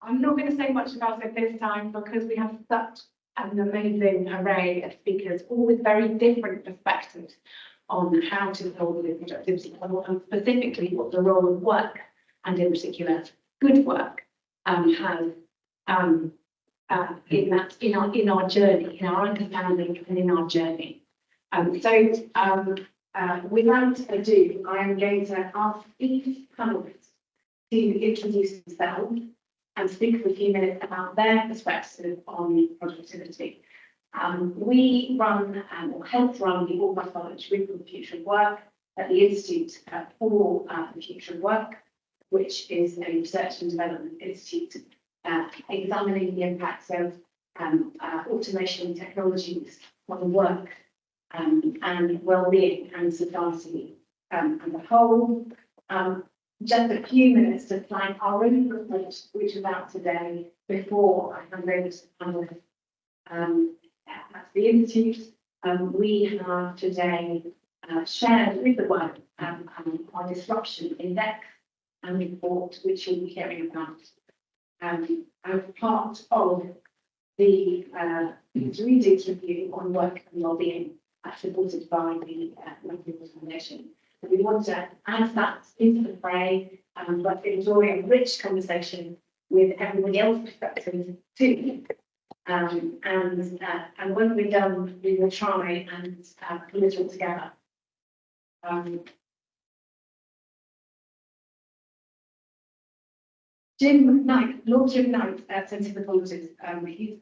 I'm not going to say much about it this time because we have such an amazing array of speakers, all with very different perspectives on how to solve the productivity model and specifically what the role of work, and in particular good work, has in our journey, in our understanding and in our journey. Without ado, I am going to ask each panelist to introduce themselves and speak for a few minutes about their perspective on productivity. We run or help run the Albright College Group for the Future of Work at the Institute for the Future of Work, which is a research and development institute examining the impacts of automation technologies on work and well-being and society as a whole. Just a few minutes to flag our own report, which is out today, before I hand over to the panelists at the Institute. We have today shared with the world our disruption index and report, which you'll be hearing about as part of the readings review on work and wellbeing, supported by the National Foundation. We want to add that into the fray, but enjoy a rich conversation with everybody else's perspectives too. And when we're done, we will try and pull it all together. Jim Knight, Lord Jim Knight, sends his apologies. He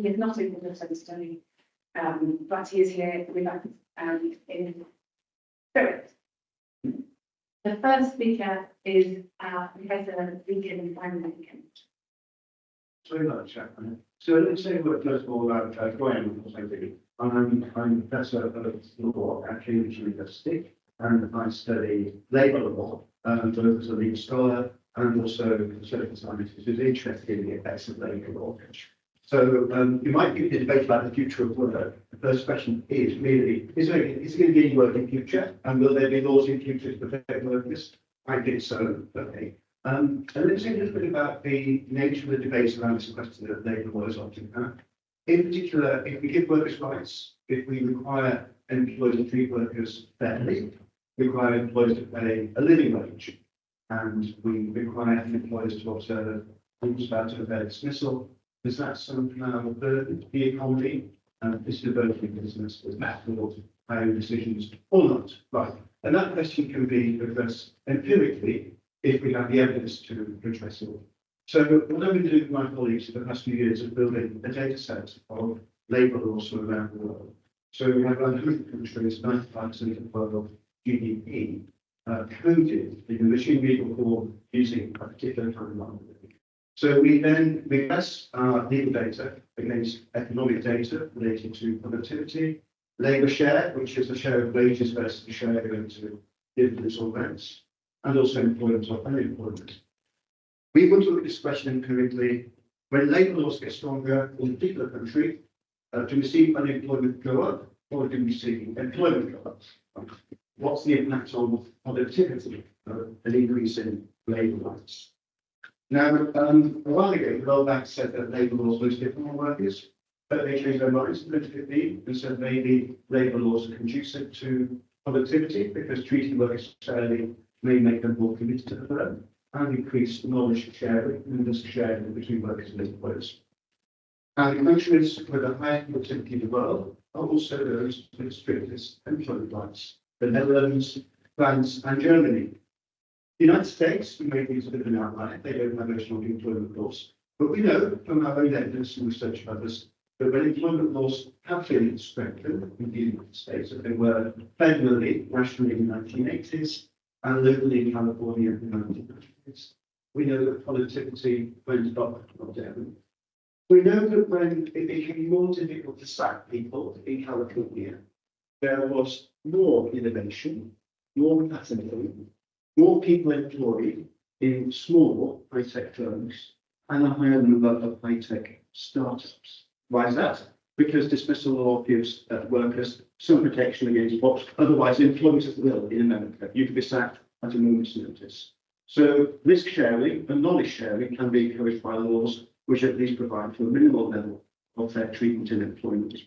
is not in the study, but he is here with us in spirit. The first speaker is Professor Lincoln Simon. Very much, so let's say first of all about who I am. I'm Professor of Law at Cambridge University, and I study labour law, both as a legal scholar and also a social scientist who's interested in the effects of labour law. So you might be debate about the future of work. The first question is really, is there going to be any work in future? And will there be laws in future to protect workers? I think so, okay. And let's say a little bit about the nature of the debates around this question that labour law is often had. In particular, if we give workers' rights, if we require employers to treat workers fairly, we require employers to pay a living wage, and we require employers to observe rules about unfair dismissal, does that somehow burden the economy? This is a burden business with mathematical hiring decisions or not? Right. And that question can be addressed empirically if we have the evidence to address it. So what I've been doing with my colleagues in the past few years is building a data set of labour laws from around the world. So we have around 100 countries, 95% of the world GDP coded in the machine legal form using a particular kind of language. So we then test our legal data against economic data related to productivity, labour share, which is the share of wages versus the share going to dividends or rents, and also employment or unemployment. We want to look at this question empirically. When labour laws get stronger in a particular country, do we see unemployment go up, or do we see employment go up? What's the impact on productivity of an increase in labour rights? Now, a while ago, the World Bank said that labour laws were different on workers, but they changed their minds in 2015 and said maybe labour laws are conducive to productivity because treating workers fairly may make them more committed to the firm and increase knowledge sharing and risk sharing between workers and employers. And countries with the highest productivity in the world are also those with the strictest employment rights: the Netherlands, France, and Germany. The United States, we may think is a bit of an outlier. They don't have very strong employment laws. But we know from our own evidence and research of others that when employment laws have been strengthened in the United States, that they were federally, nationally in the 1980s, and locally in California in the 1990s, we know that productivity went up, not down. We know that when it became more difficult to sack people in California, there was more innovation, more patenting, more people employed in small high-tech firms, and a higher number of high-tech startups. Why is that? Because dismissal law gives workers some protection against what otherwise employment at will in America. You could be sacked at a moment's notice. So risk sharing and knowledge sharing can be encouraged by laws which at least provide for a minimal level of fair treatment in employment.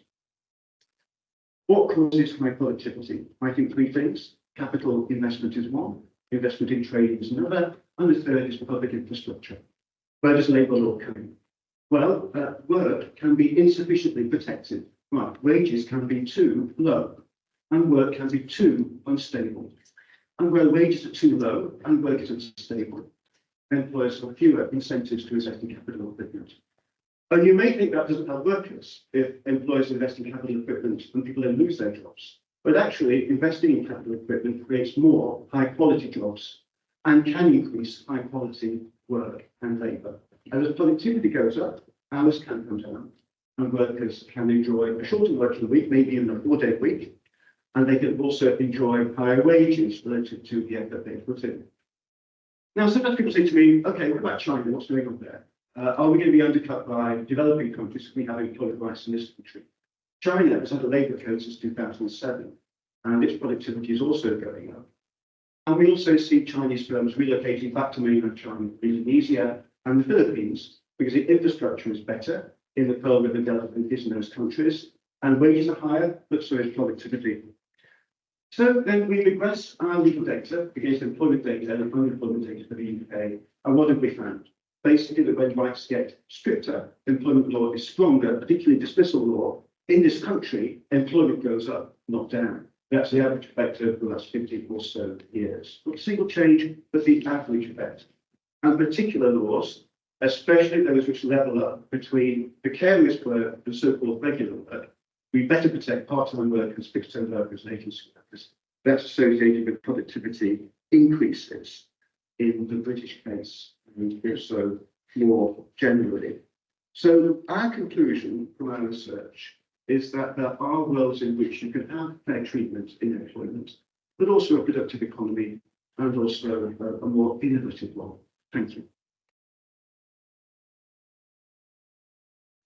What causes high productivity? I think three things. Capital investment is one, investment in trade is another, and the third is public infrastructure. Where does labour law come in? Well, work can be insufficiently protected. Right, wages can be too low, and work can be too unstable. And where wages are too low and work is unstable, employers have fewer incentives to invest in capital equipment. And you may think that doesn't help workers if employers invest in capital equipment and people then lose their jobs. But actually, investing in capital equipment creates more high-quality jobs and can increase high-quality work and labour. And as productivity goes up, hours can come down, and workers can enjoy a shorter working week, maybe even a 4-day week, and they can also enjoy higher wages relative to the effort they put in. Now, sometimes people say to me, okay, what about China? What's going on there? Are we going to be undercut by developing countries if we have employment rights in this country? China has had a labour code since 2007, and its productivity is also going up. And we also see Chinese firms relocating back to mainland China, Indonesia, and the Philippines, because the infrastructure is better in the Pearl River Delta than it is in those countries, and wages are higher, but so is productivity. So then we regress our legal data against employment data and unemployment data for the UK. And what have we found? Basically, that when rights get stricter, employment law is stronger, particularly dismissal law. In this country, employment goes up, not down. That's the average effect over the last 50 or so years. Not a single change, but the average effect. And particular laws, especially those which level up between precarious work and so-called regular work, we better protect part-time workers, fixed-term workers, and agency workers. That's associated with productivity increases in the British case, and also more generally. So our conclusion from our research is that there are worlds in which you can have fair treatment in employment, but also a productive economy and also a more innovative one. Thank you.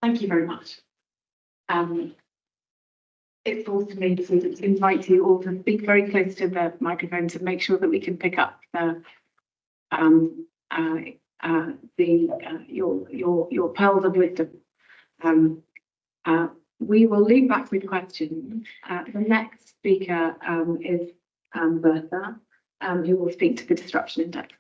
Thank you very much. It falls to me to invite you all to speak very close to the microphone to make sure that we can pick up your pearls of wisdom. We will loop back with questions. The next speaker is Bertha, who will speak to the disruption index.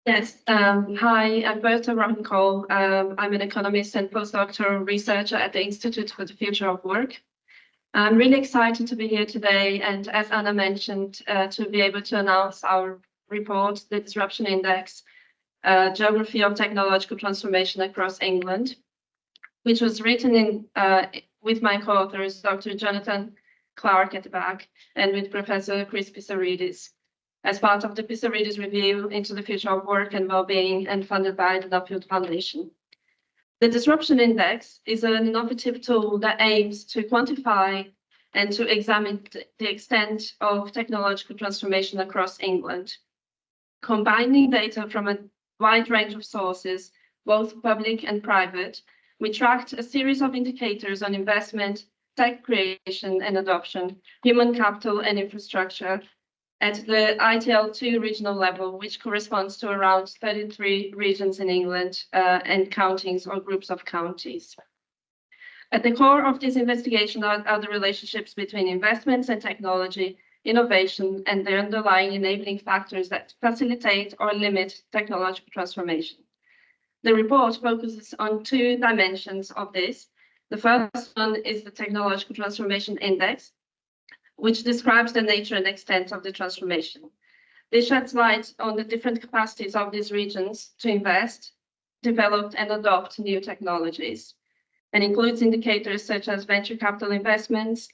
Yes, hi, I'm Bertha Rohan-Cole. I'm an economist and postdoctoral researcher at the Institute for the Future of Work. I'm really excited to be here today and, as Anna mentioned, to be able to announce our report, the Disruption Index, Geography of Technological Transformation Across England, which was written in with my co-authors, Dr. Jonathan Clark at the back, and with Professor Chris Pisaridis, as part of the Pisaridis Review into the Future of Work and Wellbeing and funded by the Nuffield Foundation. The Disruption Index is an innovative tool that aims to quantify and to examine the extent of technological transformation across England. Combining data from a wide range of sources, both public and private, we tracked a series of indicators on investment, tech creation and adoption, human capital and infrastructure at the ITL2 regional level, which corresponds to around 33 regions in England and countings or groups of counties. At the core of this investigation are the relationships between investments and technology, innovation, and the underlying enabling factors that facilitate or limit technological transformation. The report focuses on two dimensions of this. The first one is the Technological Transformation Index, which describes the nature and extent of the transformation. This sheds light on the different capacities of these regions to invest, develop, and adopt new technologies, and includes indicators such as venture capital investments,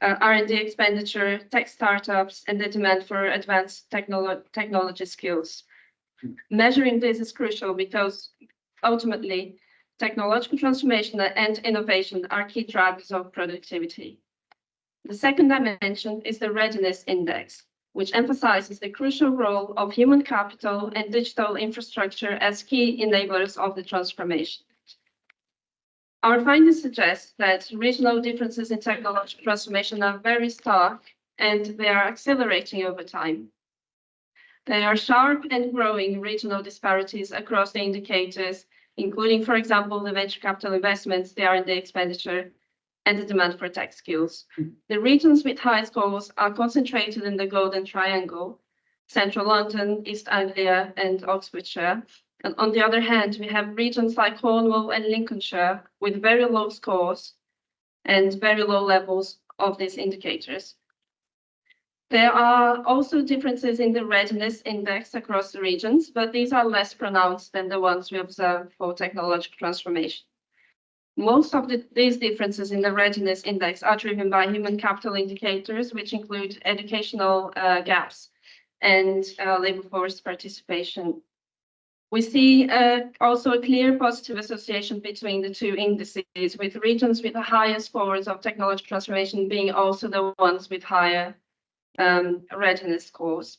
R&D expenditure, tech startups, and the demand for advanced technology skills. Measuring this is crucial because ultimately, technological transformation and innovation are key drivers of productivity. The second dimension is the Readiness Index, which emphasizes the crucial role of human capital and digital infrastructure as key enablers of the transformation. Our findings suggest that regional differences in technological transformation are very stark and they are accelerating over time. There are sharp and growing regional disparities across the indicators, including, for example, the venture capital investments, the R&D expenditure, and the demand for tech skills. The regions with high scores are concentrated in the Golden Triangle, Central London, East Anglia, and Oxfordshire. And on the other hand, we have regions like Cornwall and Lincolnshire with very low scores and very low levels of these indicators. There are also differences in the readiness index across the regions, but these are less pronounced than the ones we observe for technological transformation. Most of these differences in the readiness index are driven by human capital indicators, which include educational gaps and labor force participation. We see also a clear positive association between the two indices, with regions with the highest scores of technological transformation being also the ones with higher readiness scores.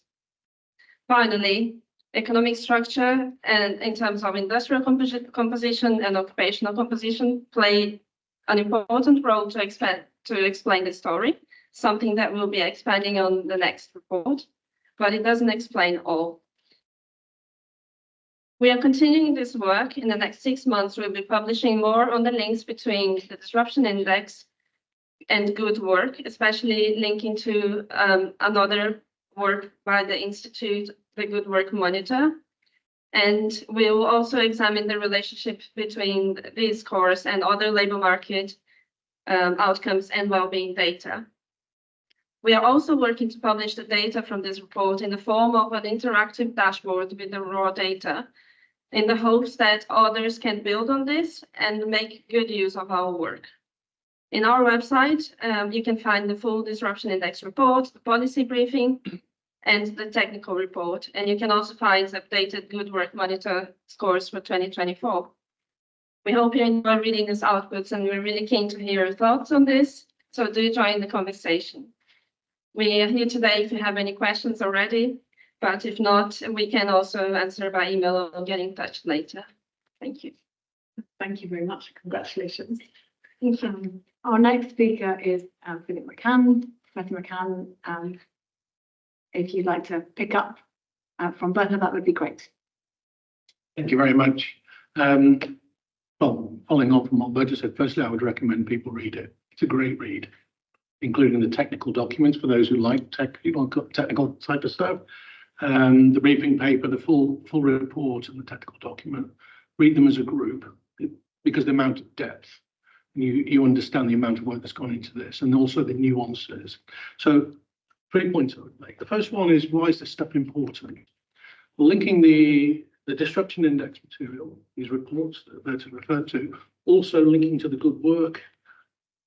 Finally, economic structure and in terms of industrial composition and occupational composition play an important role to explain the story, something that we'll be expanding on the next report, but it doesn't explain all. We are continuing this work. In the next 6 months, we'll be publishing more on the links between the disruption index and good work, especially linking to another work by the Institute, the Good Work Monitor. And we will also examine the relationship between these scores and other labor market outcomes and well-being data. We are also working to publish the data from this report in the form of an interactive dashboard with the raw data, in the hopes that others can build on this and make good use of our work. In our website, you can find the full disruption index report, the policy briefing, and the technical report. And you can also find updated Good Work Monitor scores for 2024. We hope you enjoy reading these outputs, and we're really keen to hear your thoughts on this. So do join the conversation. We are here today if you have any questions already, but if not, we can also answer by email or get in touch later. Thank you. Thank you very much. Congratulations. Our next speaker is Philip McCann. Professor McCann, if you'd like to pick up from Bertha, that would be great. Thank you very much. Well, following on from what Bertha said, firstly, I would recommend people read it. It's a great read, including the technical documents for those who like technical type of stuff. The briefing paper, the full report, and the technical document. Read them as a group because the amount of depth, you understand the amount of work that's gone into this, and also the nuances. So 3 points I would make. The first one is, why is this stuff important? Well, linking the disruption index material, these reports that Bertha referred to, also linking to the good work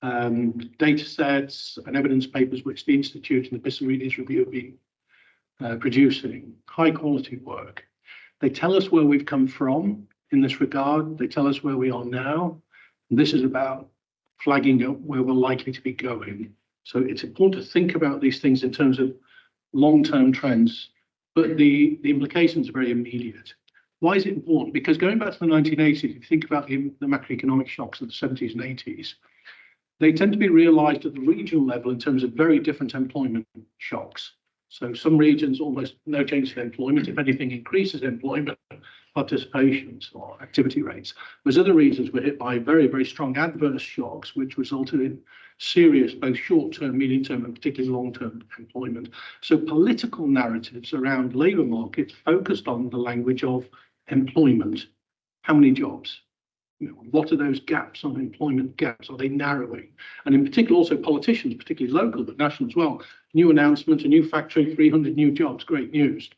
data sets and evidence papers which the Institute and the Pissarides Review have been producing, high quality work. They tell us where we've come from in this regard. They tell us where we are now. And this is about flagging up where we're likely to be going. So it's important to think about these things in terms of long-term trends, but the implications are very immediate. Why is it important? Because going back to the 1980s, if you think about the macroeconomic shocks of the 70s and 80s, they tend to be realized at the regional level in terms of very different employment shocks. So some regions, almost no change in employment, if anything, increases employment participations or activity rates. Whereas other regions were hit by very, very strong adverse shocks, which resulted in serious, both short-term, medium-term, and particularly long-term employment. So political narratives around labour markets focused on the language of employment. How many jobs? What are those gaps, unemployment gaps? Are they narrowing? And in particular, also politicians, particularly local, but national as well. New announcement, a new factory, 300 new jobs, great news.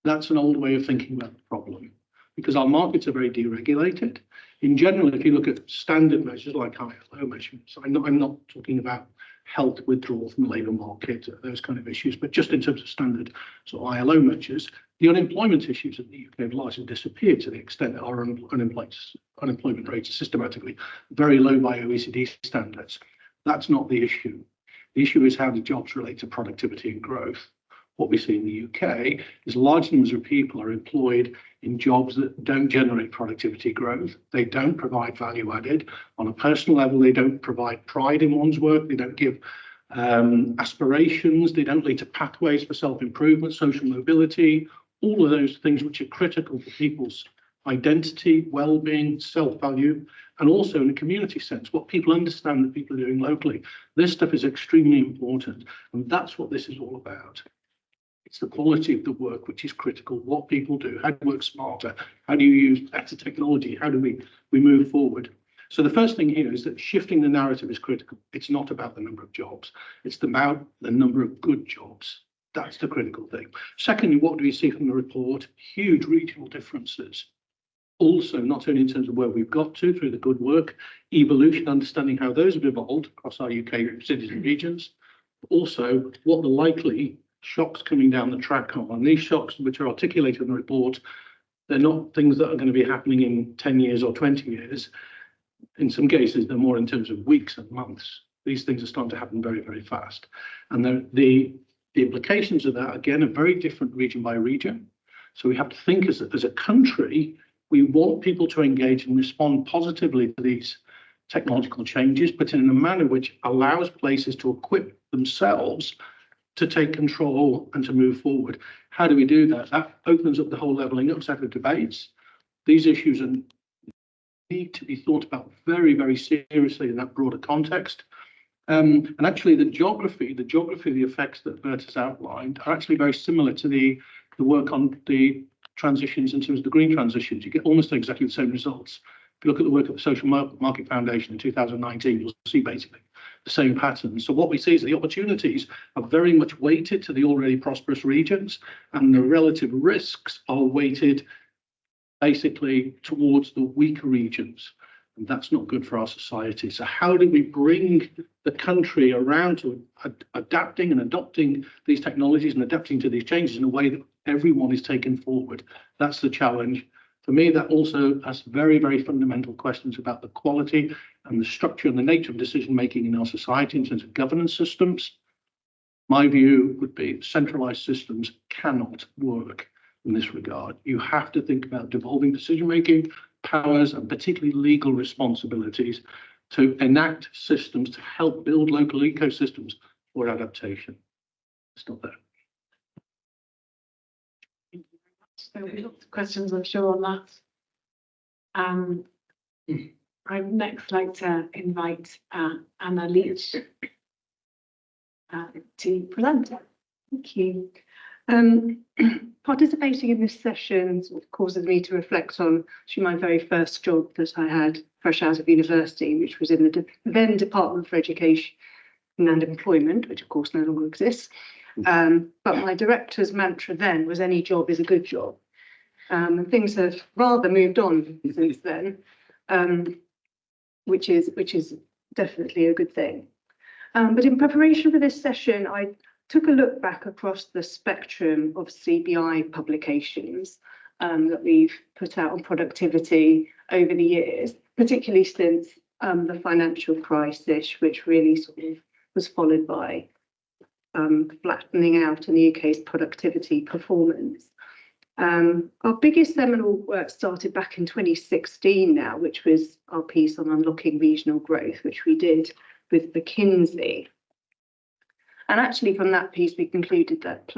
That's an old way of thinking about the problem because our markets are very deregulated. In general, if you look at standard measures like ILO measurements, I'm not talking about health withdrawal from the labour market, those kind of issues, but just in terms of standard sort of ILO measures, the unemployment issues in the UK have largely disappeared to the extent that our unemployment rates are systematically very low by OECD standards. That's not the issue. The issue is how do jobs relate to productivity and growth. What we see in the UK is large numbers of people are employed in jobs that don't generate productivity growth. They don't provide value added. On a personal level, they don't provide pride in one's work. They don't give aspirations, they don't lead to pathways for self-improvement, social mobility, all of those things which are critical for people's identity, well-being, self-value, and also in a community sense, what people understand that people are doing locally. This stuff is extremely important, and that's what this is all about. It's the quality of the work which is critical, what people do, how to work smarter, how do you use better technology, how do we move forward. So the first thing here is that shifting the narrative is critical. It's not about the number of jobs, it's about the number of good jobs. That's the critical thing. Secondly, what do we see from the report? Huge regional differences. Also, not only in terms of where we've got to through the good work, evolution, understanding how those have evolved across our UK cities and regions, but also what the likely shocks coming down the track are. And these shocks, which are articulated in the report, they're not things that are going to be happening in 10 years or 20 years. In some cases, they're more in terms of weeks and months. These things are starting to happen very, very fast. And the implications of that, again, are very different region by region. So we have to think as a country, we want people to engage and respond positively to these technological changes, but in a manner which allows places to equip themselves to take control and to move forward. How do we do that? That opens up the whole levelling up set of debates. These issues need to be thought about very, very seriously in that broader context. And actually the geography of the effects that Bert has outlined are actually very similar to the work on the transitions in terms of the green transitions. You get almost exactly the same results. If you look at the work of the Social Market Foundation in 2019, you'll see basically the same pattern. So what we see is the opportunities are very much weighted to the already prosperous regions, and the relative risks are weighted basically towards the weaker regions. And that's not good for our society. So how do we bring the country around to adapting and adopting these technologies and adapting to these changes in a way that everyone is taken forward? That's the challenge. For me, that also has very, very fundamental questions about the quality and the structure and the nature of decision making in our society in terms of governance systems. My view would be centralized systems cannot work in this regard. You have to think about devolving decision making powers and particularly legal responsibilities to enact systems to help build local ecosystems for adaptation. Stop there. So we lots of questions, I'm sure, on that. I'd next like to invite Anna Leach to present. Thank you. Participating in this session sort of causes me to reflect on actually my very first job that I had fresh out of university, which was in the then Department for Education and Employment, which of course no longer exists. But my director's mantra then was any job is a good job. And things have rather moved on since then, which is definitely a good thing. But in preparation for this session, I took a look back across the spectrum of CBI publications that we've put out on productivity over the years, particularly since the financial crisis, which really sort of was followed by flattening out in the UK's productivity performance. Our biggest seminal work started back in 2016 now, which was our piece on unlocking regional growth, which we did with McKinsey. And actually from that piece, we concluded that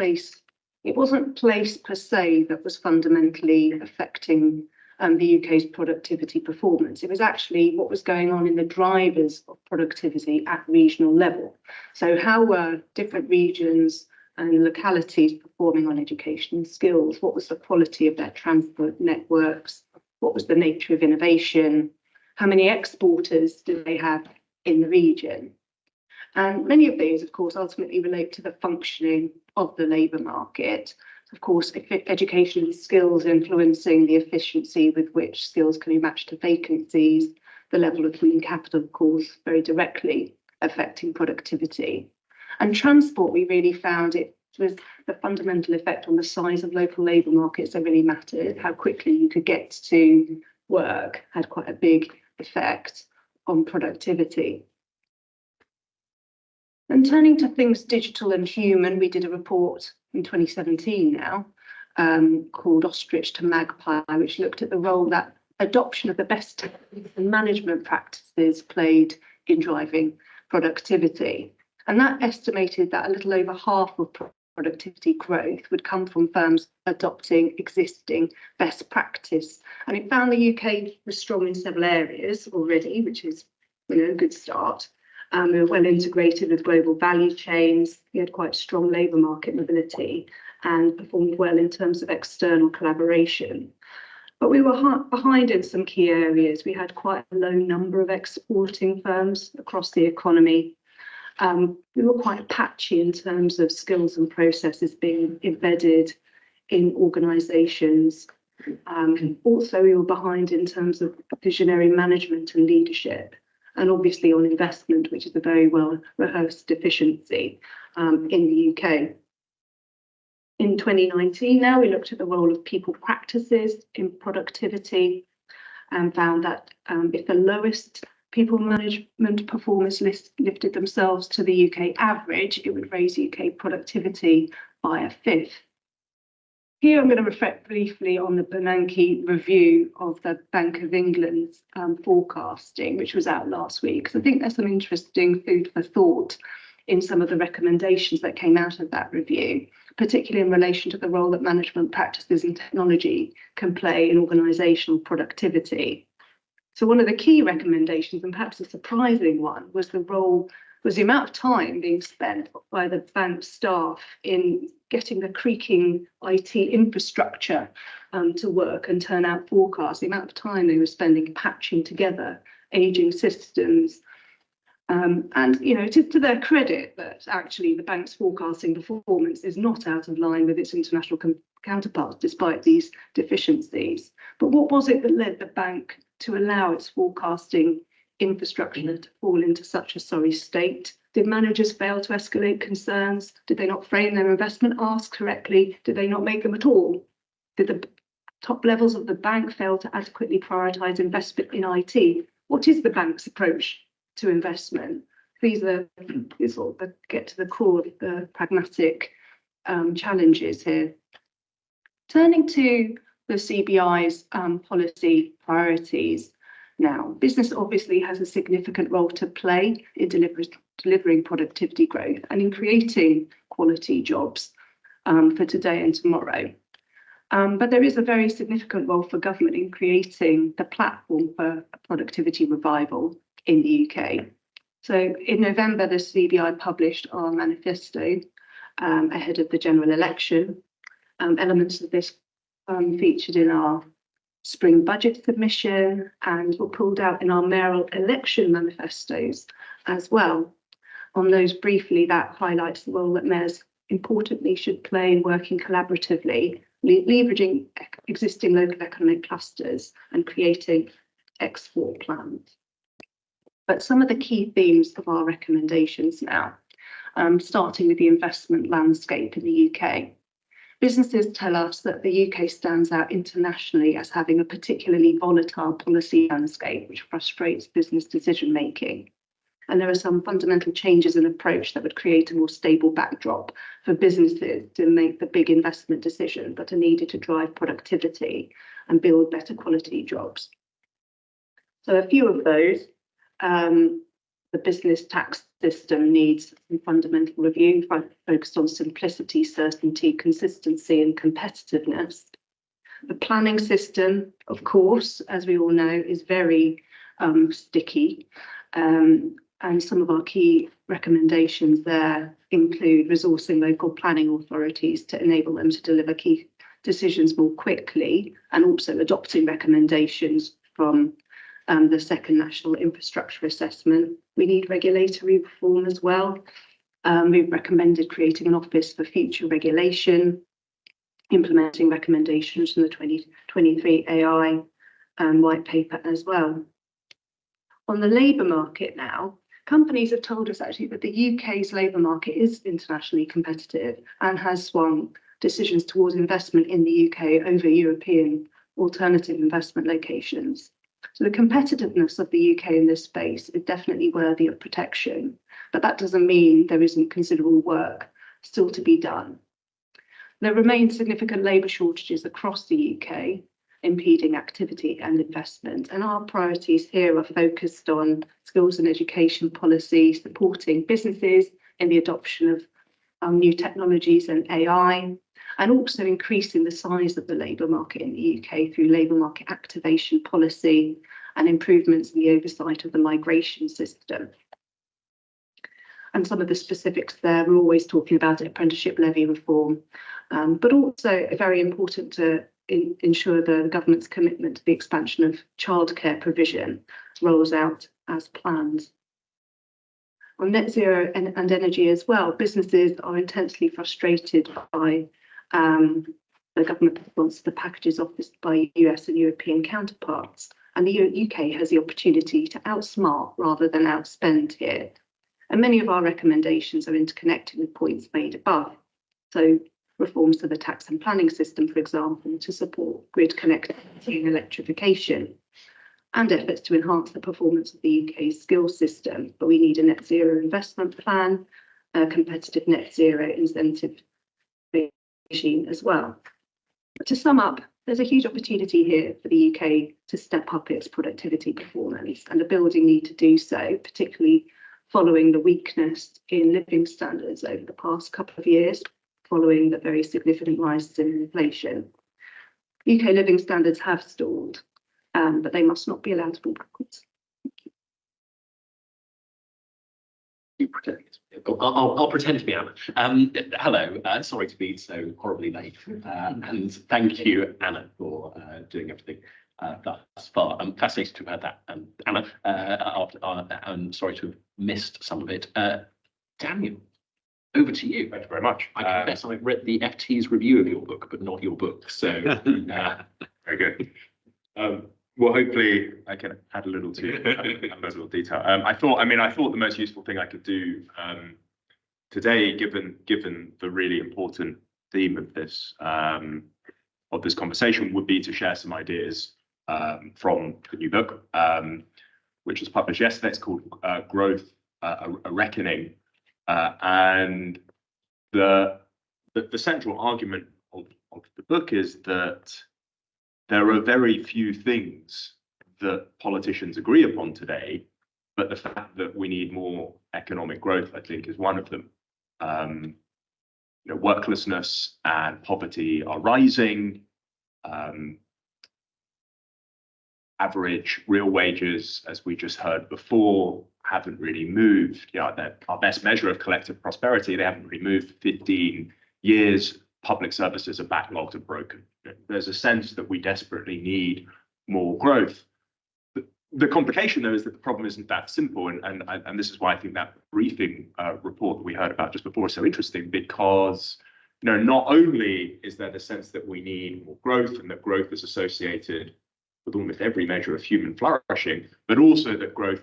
it wasn't place per se that was fundamentally affecting the UK's productivity performance. It was actually what was going on in the drivers of productivity at regional level. So how were different regions and localities performing on education and skills? What was the quality of their transport networks? What was the nature of innovation? How many exporters do they have in the region? And many of these, of course, ultimately relate to the functioning of the labour market. Of course, education and skills influencing the efficiency with which skills can be matched to vacancies, the level of human capital, of course, very directly affecting productivity. And transport, we really found it was the fundamental effect on the size of local labour markets that really mattered. How quickly you could get to work had quite a big effect on productivity. And turning to things digital and human, we did a report in 2017 now called Ostrich to Magpie, which looked at the role that adoption of the best techniques and management practices played in driving productivity. And that estimated that a little over half of productivity growth would come from firms adopting existing best practice. And it found the UK was strong in several areas already, which is a good start. We were well integrated with global value chains. We had quite strong labour market mobility and performed well in terms of external collaboration. But we were behind in some key areas. We had quite a low number of exporting firms across the economy. We were quite patchy in terms of skills and processes being embedded in organisations. Also, we were behind in terms of visionary management and leadership, and obviously on investment, which is a very well rehearsed deficiency in the UK. In 2019, now we looked at the role of people practices in productivity and found that if the lowest people management performers lifted themselves to the UK average, it would raise UK productivity by a fifth. Here I'm going to reflect briefly on the Bernanke review of the Bank of England's forecasting, which was out last week, because I think there's some interesting food for thought in some of the recommendations that came out of that review, particularly in relation to the role that management practices and technology can play in organisational productivity. So one of the key recommendations, and perhaps a surprising one, was the amount of time being spent by the bank staff in getting the creaking IT infrastructure to work and turn out forecasts, the amount of time they were spending patching together aging systems. And, it is to their credit that actually the bank's forecasting performance is not out of line with its international counterparts, despite these deficiencies. But what was it that led the bank to allow its forecasting infrastructure to fall into such a sorry state? Did managers fail to escalate concerns? Did they not frame their investment asks correctly? Did they not make them at all? Did the top levels of the bank fail to adequately prioritise investment in IT? What is the bank's approach to investment? These sort of get to the core of the pragmatic challenges here. Turning to the CBI's policy priorities now, business obviously has a significant role to play in delivering productivity growth and in creating quality jobs for today and tomorrow. But there is a very significant role for government in creating the platform for productivity revival in the UK. So in November, the CBI published our manifesto ahead of the general election. Elements of this featured in our spring budget submission and were pulled out in our mayoral election manifestos as well. On those briefly, that highlights the role that mayors importantly should play in working collaboratively, leveraging existing local economic clusters and creating export plans. But some of the key themes of our recommendations now, starting with the investment landscape in the UK. Businesses tell us that the UK stands out internationally as having a particularly volatile policy landscape, which frustrates business decision making. And there are some fundamental changes in approach that would create a more stable backdrop for businesses to make the big investment decisions that are needed to drive productivity and build better quality jobs. So a few of those. The business tax system needs some fundamental review, focused on simplicity, certainty, consistency and competitiveness. The planning system, of course, as we all know, is very sticky. And some of our key recommendations there include resourcing local planning authorities to enable them to deliver key decisions more quickly, and also adopting recommendations from the second national infrastructure assessment. We need regulatory reform as well. We've recommended creating an office for future regulation, implementing recommendations from the 2023 AI white paper as well. On the labour market now, companies have told us actually that the UK's labour market is internationally competitive and has swung decisions towards investment in the UK over European alternative investment locations. So the competitiveness of the UK in this space is definitely worthy of protection, but that doesn't mean there isn't considerable work still to be done. There remain significant labour shortages across the UK, impeding activity and investment, and our priorities here are focused on skills and education policy, supporting businesses in the adoption of new technologies and AI, and also increasing the size of the labour market in the UK through labour market activation policy and improvements in the oversight of the migration system. And some of the specifics there, we're always talking about apprenticeship levy reform, but also very important to ensure the government's commitment to the expansion of childcare provision rolls out as planned. On net zero and energy as well, businesses are intensely frustrated by the government response to the packages offered by US and European counterparts. And the UK has the opportunity to outsmart rather than outspend here. And many of our recommendations are interconnected with points made above. So reforms to the tax and planning system, for example, to support grid connectivity and electrification, and efforts to enhance the performance of the UK's skills system. But we need a net zero investment plan, a competitive net zero incentive regime as well. To sum up, there's a huge opportunity here for the UK to step up its productivity performance, and a building need to do so, particularly following the weakness in living standards over the past couple of years, following the very significant rises in inflation. UK living standards have stalled, but they must not be allowed to fall backwards. I'll pretend to be Anna. Hello, sorry to be so horribly late. And thank you, Anna, for doing everything thus far. I'm fascinated to have heard that, Anna. I'm sorry to have missed some of it. Daniel, over to you. Thank you very much. I confess I've read the FT's review of your book, but not your book. So very good. Well, hopefully I can add a little detail. I thought the most useful thing I could do today, given the really important theme of this conversation, would be to share some ideas from the new book, which was published yesterday. It's called Growth, a Reckoning, and the central argument of the book is that there are very few things that politicians agree upon today, but the fact that we need more economic growth, I think, is one of them. Worklessness and poverty are rising. Average real wages, as we just heard before, haven't really moved. Our best measure of collective prosperity, they haven't really moved for 15 years. Public services are backlogged and broken. There's a sense that we desperately need more growth. The complication, though, is that the problem isn't that simple, and this is why I think that briefing report that we heard about just before is so interesting, because not only is there the sense that we need more growth and that growth is associated with almost every measure of human flourishing, but also that growth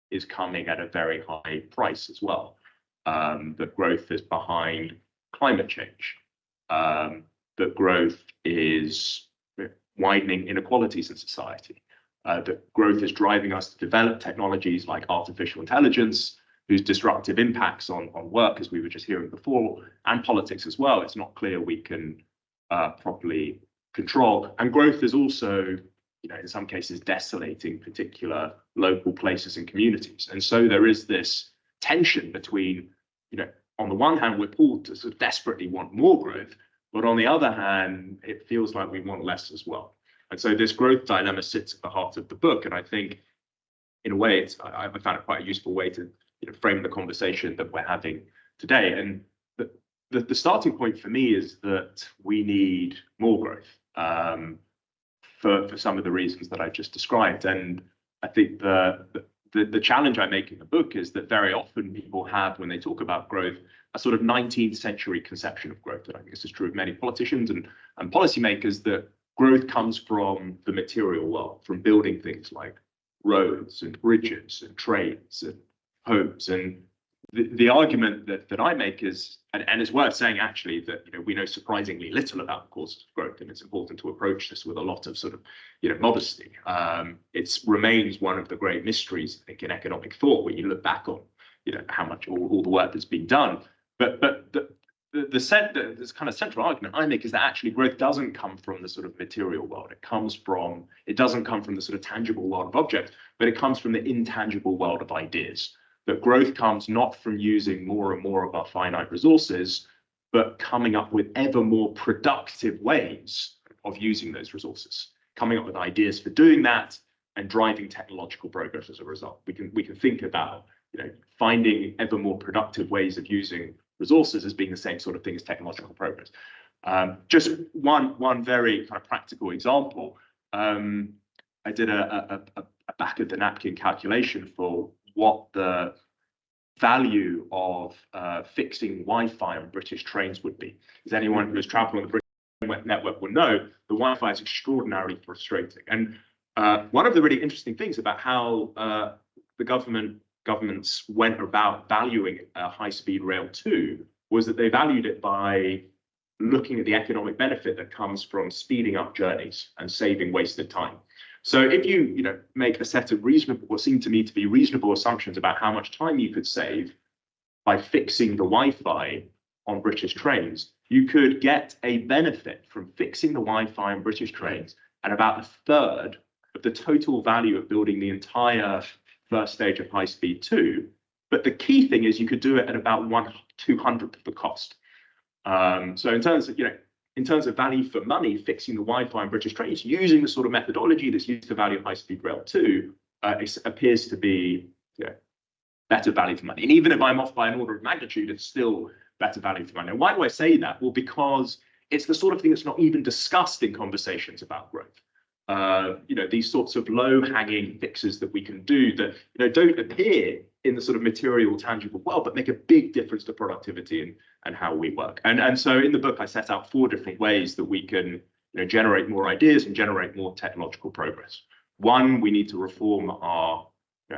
is coming at a very high price as well. That growth is behind climate change. That growth is widening inequalities in society. That growth is driving us to develop technologies like artificial intelligence, whose disruptive impacts on work, as we were just hearing before, and politics as well, it's not clear we can properly control. And growth is also, in some cases, desolating particular local places and communities. And so there is this tension between, on the one hand, we're pulled to sort of desperately want more growth, but on the other hand, it feels like we want less as well. And so this growth dilemma sits at the heart of the book. And I think, in a way, I found it quite a useful way to frame the conversation that we're having today. And the starting point for me is that we need more growth for some of the reasons that I just described. And I think the challenge I make in the book is that very often people have, when they talk about growth, a sort of 19th century conception of growth. And I think this is true of many politicians and policymakers, that growth comes from the material world, from building things like roads and bridges and trains and homes. And the argument that I make is, and it's worth saying actually, that we know surprisingly little about the causes of growth, and it's important to approach this with a lot of sort of modesty. It remains one of the great mysteries, I think, in economic thought when you look back on how much all the work that's been done. But this kind of central argument I make is that actually growth doesn't come from the sort of material world. It doesn't come from the sort of tangible world of objects, but it comes from the intangible world of ideas. that growth comes not from using more and more of our finite resources, but coming up with ever more productive ways of using those resources, coming up with ideas for doing that and driving technological progress as a result. We can think about, finding ever more productive ways of using resources as being the same sort of thing as technological progress. Just one very kind of practical example. I did a back of the napkin calculation for what the value of fixing Wi-Fi on British trains would be. As anyone who has traveled on the British network will know, the Wi-Fi is extraordinarily frustrating. And one of the really interesting things about how the governments went about valuing high-speed rail 2 was that they valued it by looking at the economic benefit that comes from speeding up journeys and saving wasted time. So if you make a set of reasonable, what seem to me to be reasonable assumptions about how much time you could save by fixing the Wi-Fi on British trains, you could get a benefit from fixing the Wi-Fi on British trains at about a third of the total value of building the entire first stage of high speed 2. But the key thing is you could do it at about 1/200th of the cost. So in terms of value for money, fixing the Wi-Fi on British trains using the sort of methodology that's used to value high-speed rail 2 appears to be better value for money. And even if I'm off by an order of magnitude, it's still better value for money. And why do I say that? Well, because it's the sort of thing that's not even discussed in conversations about growth. These sorts of low-hanging fixes that we can do that don't appear in the sort of material, tangible world, but make a big difference to productivity and how we work. And so in the book, I set out 4 different ways that we can generate more ideas and generate more technological progress. 1, we need to reform our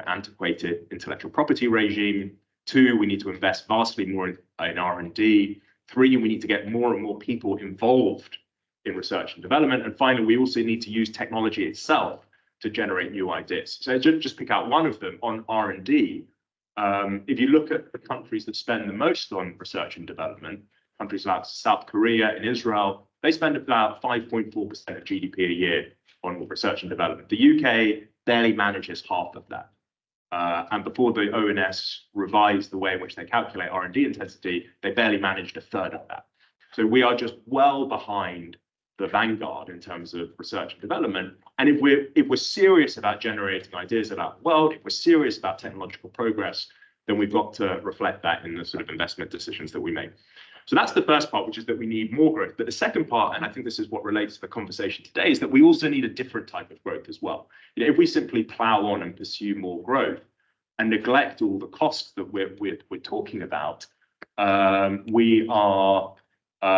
antiquated intellectual property regime. 2, we need to invest vastly more in R&D. 3, we need to get more and more people involved in research and development. And finally, we also need to use technology itself to generate new ideas. So just pick out one of them on R&D. If you look at the countries that spend the most on research and development, countries like South Korea and Israel, they spend about 5.4% of GDP a year on research and development. The UK barely manages half of that. And before the ONS revised the way in which they calculate R&D intensity, they barely managed a third of that. So we are just well behind the vanguard in terms of research and development. And if we're serious about generating ideas about the world, if we're serious about technological progress, then we've got to reflect that in the sort of investment decisions that we make. So that's the first part, which is that we need more growth. But the second part, and I think this is what relates to the conversation today, is that we also need a different type of growth as well. If we simply plow on and pursue more growth and neglect all the costs that we're talking about,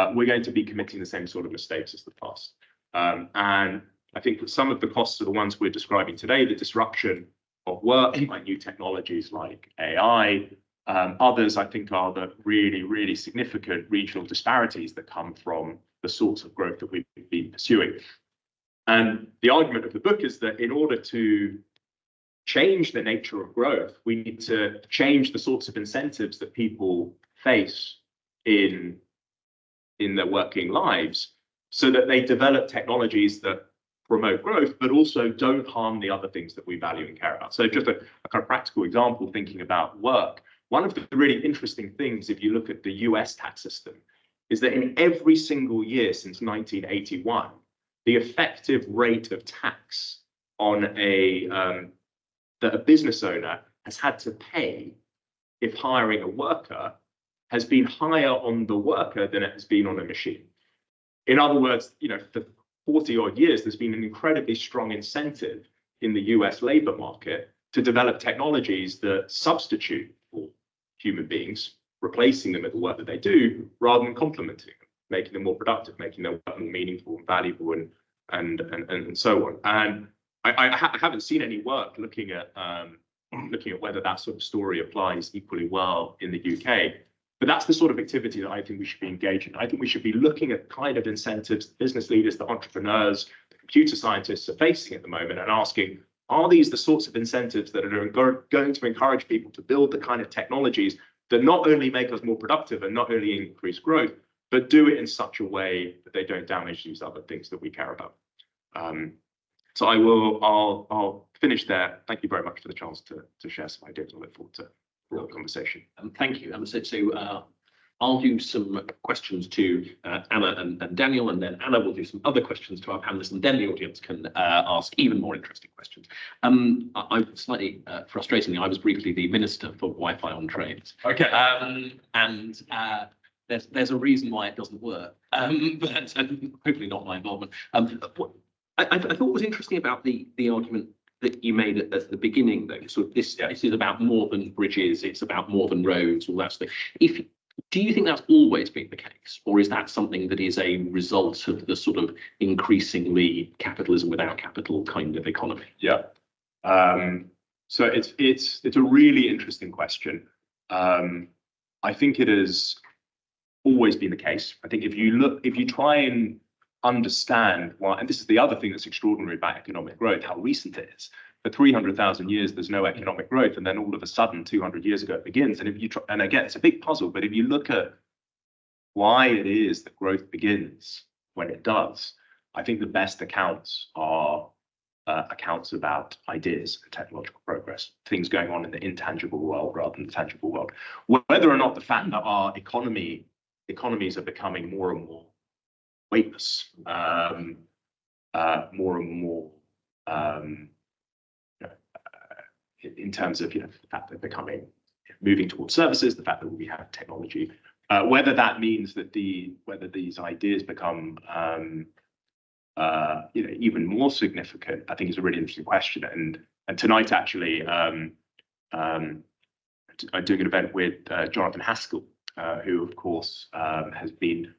we're going to be committing the same sort of mistakes as the past. And I think that some of the costs are the ones we're describing today, the disruption of work by new technologies like AI. Others, I think, are the really, really significant regional disparities that come from the sorts of growth that we've been pursuing. And the argument of the book is that in order to change the nature of growth, we need to change the sorts of incentives that people face in their working lives so that they develop technologies that promote growth, but also don't harm the other things that we value and care about. So just a kind of practical example, thinking about work. One of the really interesting things, if you look at the US tax system, is that in every single year since 1981, the effective rate of tax on that a business owner has had to pay if hiring a worker has been higher on the worker than it has been on a machine. In other words, for 40 odd years, there's been an incredibly strong incentive in the US labor market to develop technologies that substitute for human beings, replacing them at the work that they do, rather than complementing them, making them more productive, making their work more meaningful and valuable and so on. And I haven't seen any work looking at whether that sort of story applies equally well in the UK. But that's the sort of activity that I think we should be engaged in. I think we should be looking at the kind of incentives that business leaders, the entrepreneurs, the computer scientists are facing at the moment and asking, are these the sorts of incentives that are going to encourage people to build the kind of technologies that not only make us more productive and not only increase growth, but do it in such a way that they don't damage these other things that we care about. So I'll finish there. Thank you very much for the chance to share some ideas. I look forward to broad conversation. Thank you. I'll do some questions to Anna and Daniel, and then Anna will do some other questions to our panelists, and then the audience can ask even more interesting questions. I slightly frustratingly, I was briefly the Minister for Wi-Fi on trains. Okay. There's a reason why it doesn't work, but hopefully not my involvement. What I thought was interesting about the argument that you made at the beginning, though, sort of this is about more than bridges, it's about more than roads, all that sort of thing. Do you think that's always been the case, or is that something that is a result of the sort of increasingly capitalism without capital kind of economy? Yeah. So it's a really interesting question. I think it has always been the case. I think if you try and understand why, and this is the other thing that's extraordinary about economic growth, how recent it is. For 300,000 years, there's no economic growth, and then all of a sudden, 200 years ago, it begins. And if you try, and again, it's a big puzzle, but if you look at why it is that growth begins when it does, I think the best accounts are accounts about ideas and technological progress, things going on in the intangible world rather than the tangible world. Whether or not the fact that our economies are becoming more and more weightless, more and more in terms of the fact that they're moving towards services, the fact that we have technology, whether that means that whether these ideas become even more significant, I think is a really interesting question. And tonight actually, I'm doing an event with Jonathan Haskell, who of course has been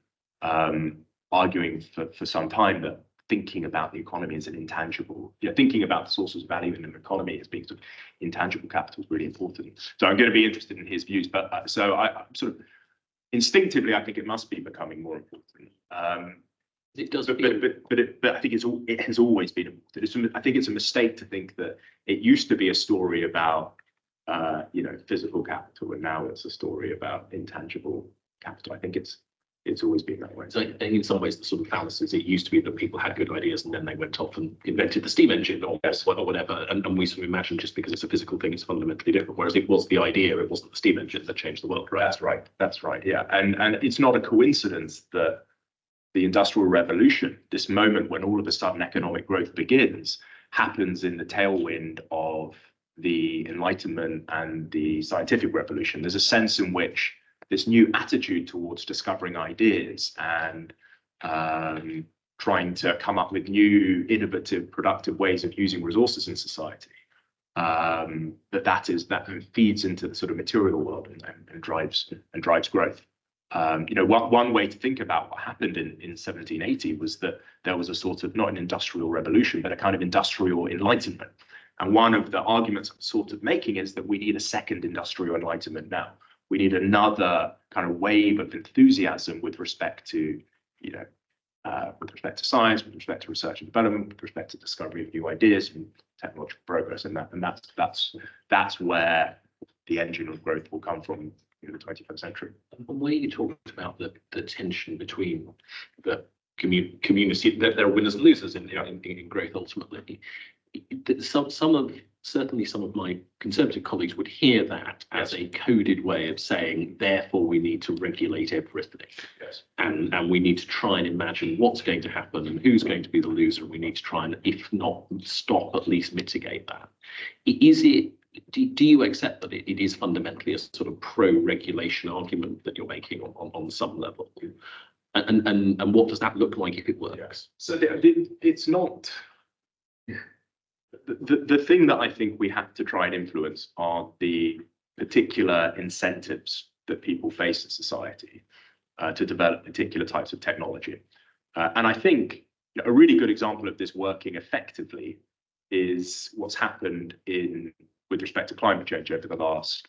arguing for some time that thinking about the economy as an intangible, thinking about the sources of value in an economy as being sort of intangible capital is really important. So I'm going to be interested in his views, but so I sort of instinctively I think it must be becoming more important. It does, but I think it has always been important. I think it's a mistake to think that it used to be a story about physical capital, and now it's a story about intangible capital. I think it's always been that way. So in some ways, the sort of fallacies, it used to be that people had good ideas and then they went off and invented the steam engine or whatever. And we sort of imagine just because it's a physical thing, it's fundamentally different. Whereas it was the idea, it wasn't the steam engine that changed the world, right? That's right. Yeah. And it's not a coincidence that the Industrial Revolution, this moment when all of a sudden economic growth begins, happens in the tailwind of the Enlightenment and the scientific revolution. There's a sense in which this new attitude towards discovering ideas and trying to come up with new, innovative, productive ways of using resources in society, that feeds into the sort of material world and drives growth. One way to think about what happened in 1780 was that there was a sort of, not an industrial revolution, but a kind of industrial enlightenment. And one of the arguments I'm sort of making is that we need a second industrial enlightenment now. We need another kind of wave of enthusiasm with respect to, science, with respect to research and development, with respect to discovery of new ideas and technological progress, and that's where the engine of growth will come from in the 21st century. And when you talked about the tension between the community, there are winners and losers in growth ultimately. Certainly some of my Conservative colleagues would hear that as a coded way of saying, therefore we need to regulate everything. Yes. And we need to try and imagine what's going to happen and who's going to be the loser. We need to try and, if not stop, at least mitigate that. Do you accept that it is fundamentally a sort of pro-regulation argument that you're making on some level? And what does that look like if it works? Yes. So it's not... The thing that I think we have to try and influence are the particular incentives that people face in society to develop particular types of technology. And I think a really good example of this working effectively is what's happened with respect to climate change over the last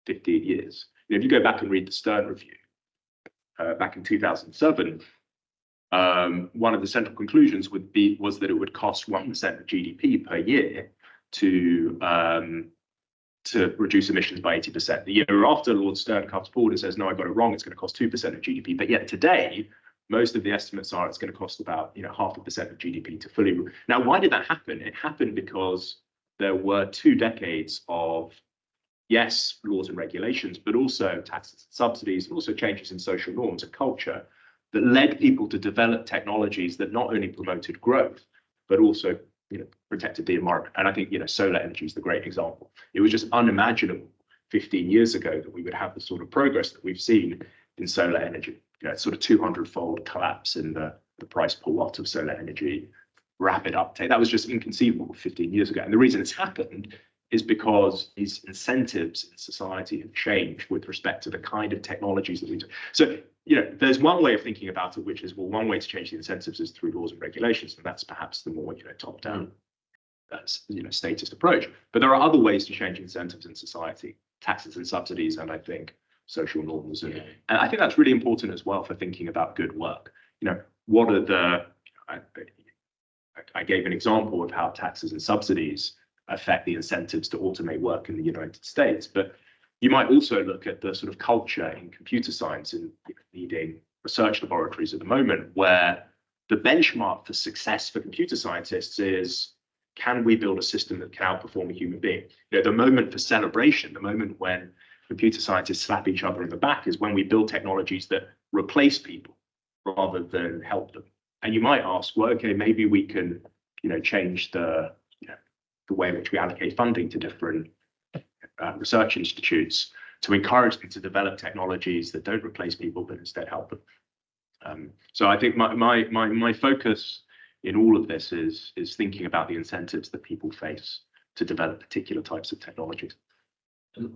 15 years. If you go back and read the Stern Review back in 2007, one of the central conclusions was that it would cost 1% of GDP per year to reduce emissions by 80%. The year after, Lord Stern comes forward and says, no, I got it wrong, it's going to cost 2% of GDP. But yet today, most of the estimates are it's going to cost about 0.5% of GDP to fully. Now, why did that happen? It happened because there were 2 decades of yes, laws and regulations, but also taxes and subsidies, and also changes in social norms and culture that led people to develop technologies that not only promoted growth, but also, protected the environment. And I think, solar energy is the great example. It was just unimaginable 15 years ago that we would have the sort of progress that we've seen in solar energy. Sort of 200-fold collapse in the price per watt of solar energy, rapid uptake. That was just inconceivable 15 years ago. And the reason it's happened is because these incentives in society have changed with respect to the kind of technologies that we do. So, there's one way of thinking about it, which is, well, one way to change the incentives is through laws and regulations, and that's perhaps the more, top-down, statist approach. But there are other ways to change incentives in society, taxes and subsidies, and I think social norms. And I think that's really important as well for thinking about good work. What are the, I gave an example of how taxes and subsidies affect the incentives to automate work in the United States, but you might also look at the sort of culture in computer science and leading research laboratories at the moment, where the benchmark for success for computer scientists is, can we build a system that can outperform a human being? The moment for celebration, the moment when computer scientists slap each other in the back, is when we build technologies that replace people rather than help them. And you might ask, well, okay, maybe we can, change the way in which we allocate funding to different research institutes to encourage them to develop technologies that don't replace people but instead help them. So I think my focus in all of this is thinking about the incentives that people face to develop particular types of technologies.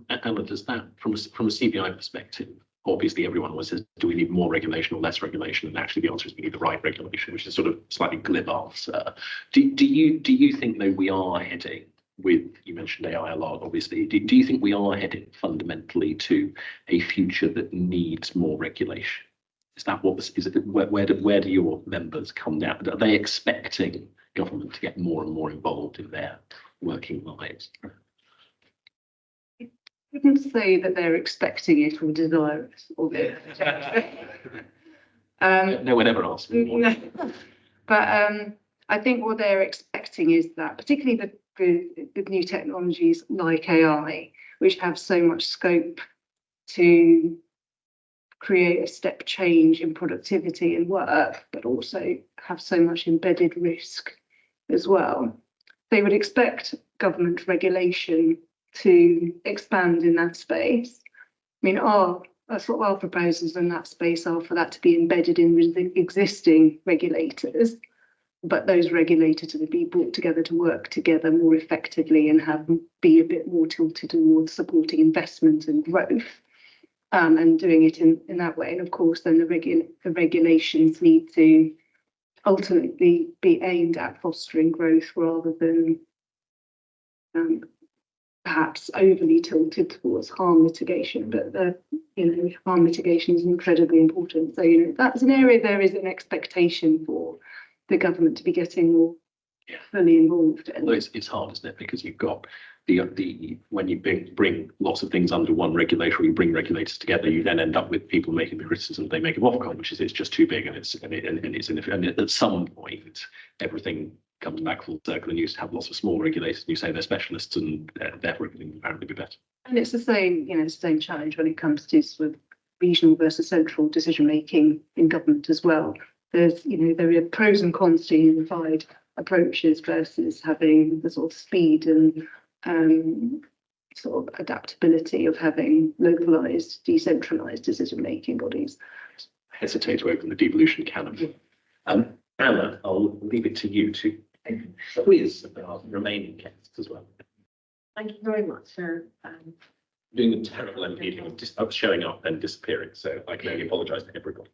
Anna, does that, from a CBI perspective, obviously everyone always says, do we need more regulation or less regulation? And actually the answer is we need the right regulation, which is sort of slightly glib answer. Do you think, though, we are heading, with, you mentioned AI a lot, obviously, do you think we are heading fundamentally to a future that needs more regulation? Is that what is it? Where do your members come down? Are they expecting government to get more and more involved in their working lives? I wouldn't say that they're expecting it or desire it. No one ever asked me. No. But I think what they're expecting is that, particularly the new technologies like AI, which have so much scope to create a step change in productivity and work, but also have so much embedded risk as well. They would expect government regulation to expand in that space. I mean, our proposals in that space are for that to be embedded in existing regulators, but those regulators to be brought together to work together more effectively and be a bit more tilted towards supporting investment and growth, and doing it in that way. And of course, then the regulations need to ultimately be aimed at fostering growth rather than perhaps overly tilted towards harm mitigation. But harm mitigation is incredibly important. So that's an area there is an expectation for the government to be getting more fully involved in. Well, it's hard, isn't it? Because you've got the when you bring lots of things under one regulator, you bring regulators together, you then end up with people making the criticism they make of Ofcom, which is it's just too big and it's inefficient. And at some point, everything comes back full circle, and you have lots of small regulators, and you say they're specialists, and therefore everything will apparently be better. And it's the same challenge when it comes to sort of regional versus central decision making in government as well. There's there are pros and cons to unified approaches versus having the sort of speed and sort of adaptability of having localized, decentralized decision making bodies. I hesitate to open the devolution can of. Anna, I'll leave it to you to quiz about remaining guests as well. Thank you very much for doing a terrible MP of showing up and disappearing, so I can only apologise to everybody.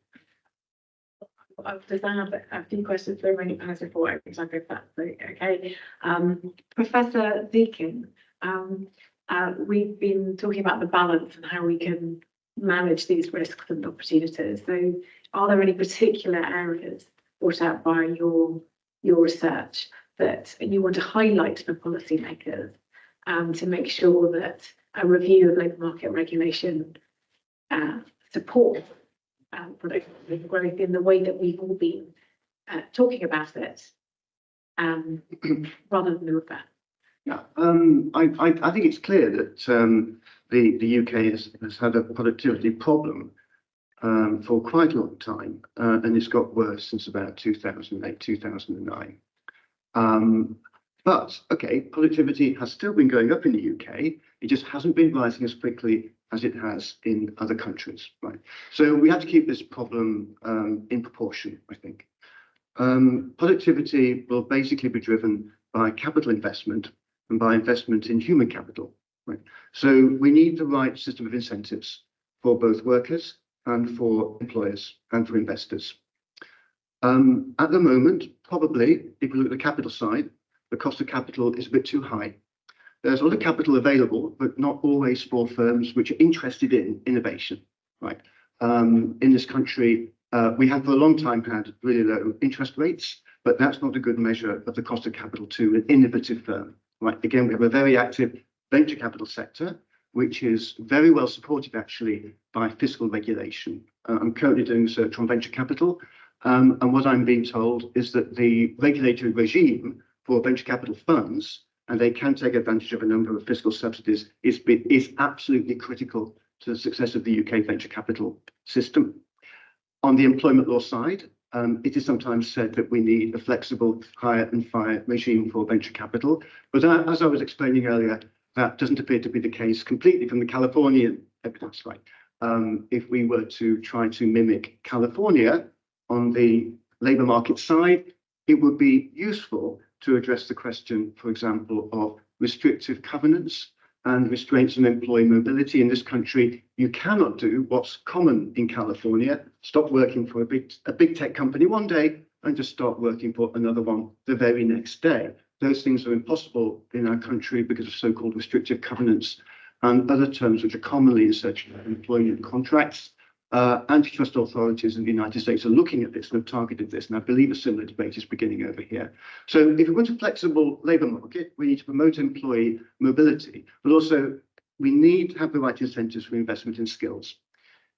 I've just have a few questions for remaining panelists before I jump if that's okay. Professor Deakin, we've been talking about the balance and how we can manage these risks and opportunities. So are there any particular areas brought out by your research that you want to highlight for policymakers to make sure that a review of labour market regulation supports productivity growth in the way that we've all been talking about it, rather than the reverse? Yeah, I think it's clear that the UK has had a productivity problem for quite a long time, and it's got worse since about 2008, 2009. But okay, productivity has still been going up in the UK. It just hasn't been rising as quickly as it has in other countries, right? So we have to keep this problem in proportion, I think. Productivity will basically be driven by capital investment and by investment in human capital, right? So we need the right system of incentives for both workers and for employers and for investors. At the moment, probably, if we look at the capital side, the cost of capital is a bit too high. There's a lot of capital available, but not always for firms which are interested in innovation, right? In this country, we have for a long time had really low interest rates, but that's not a good measure of the cost of capital to an innovative firm, right? Again, we have a very active venture capital sector, which is very well supported actually by fiscal regulation. I'm currently doing research on venture capital, and what I'm being told is that the regulatory regime for venture capital funds, and they can take advantage of a number of fiscal subsidies, is absolutely critical to the success of the UK venture capital system. On the employment law side, it is sometimes said that we need a flexible hire and fire regime for venture capital. But as I was explaining earlier, that doesn't appear to be the case completely from the Californian evidence, right? If we were to try to mimic California on the labour market side, it would be useful to address the question, for example, of restrictive covenants and restraints on employee mobility. In this country, you cannot do what's common in California: stop working for a big tech company one day and just start working for another one the very next day. Those things are impossible in our country because of so-called restrictive covenants and other terms which are commonly in such employment contracts. Antitrust authorities in the United States are looking at this and have targeted this, and I believe a similar debate is beginning over here. So if we want a flexible labour market, we need to promote employee mobility, but also we need to have the right incentives for investment in skills.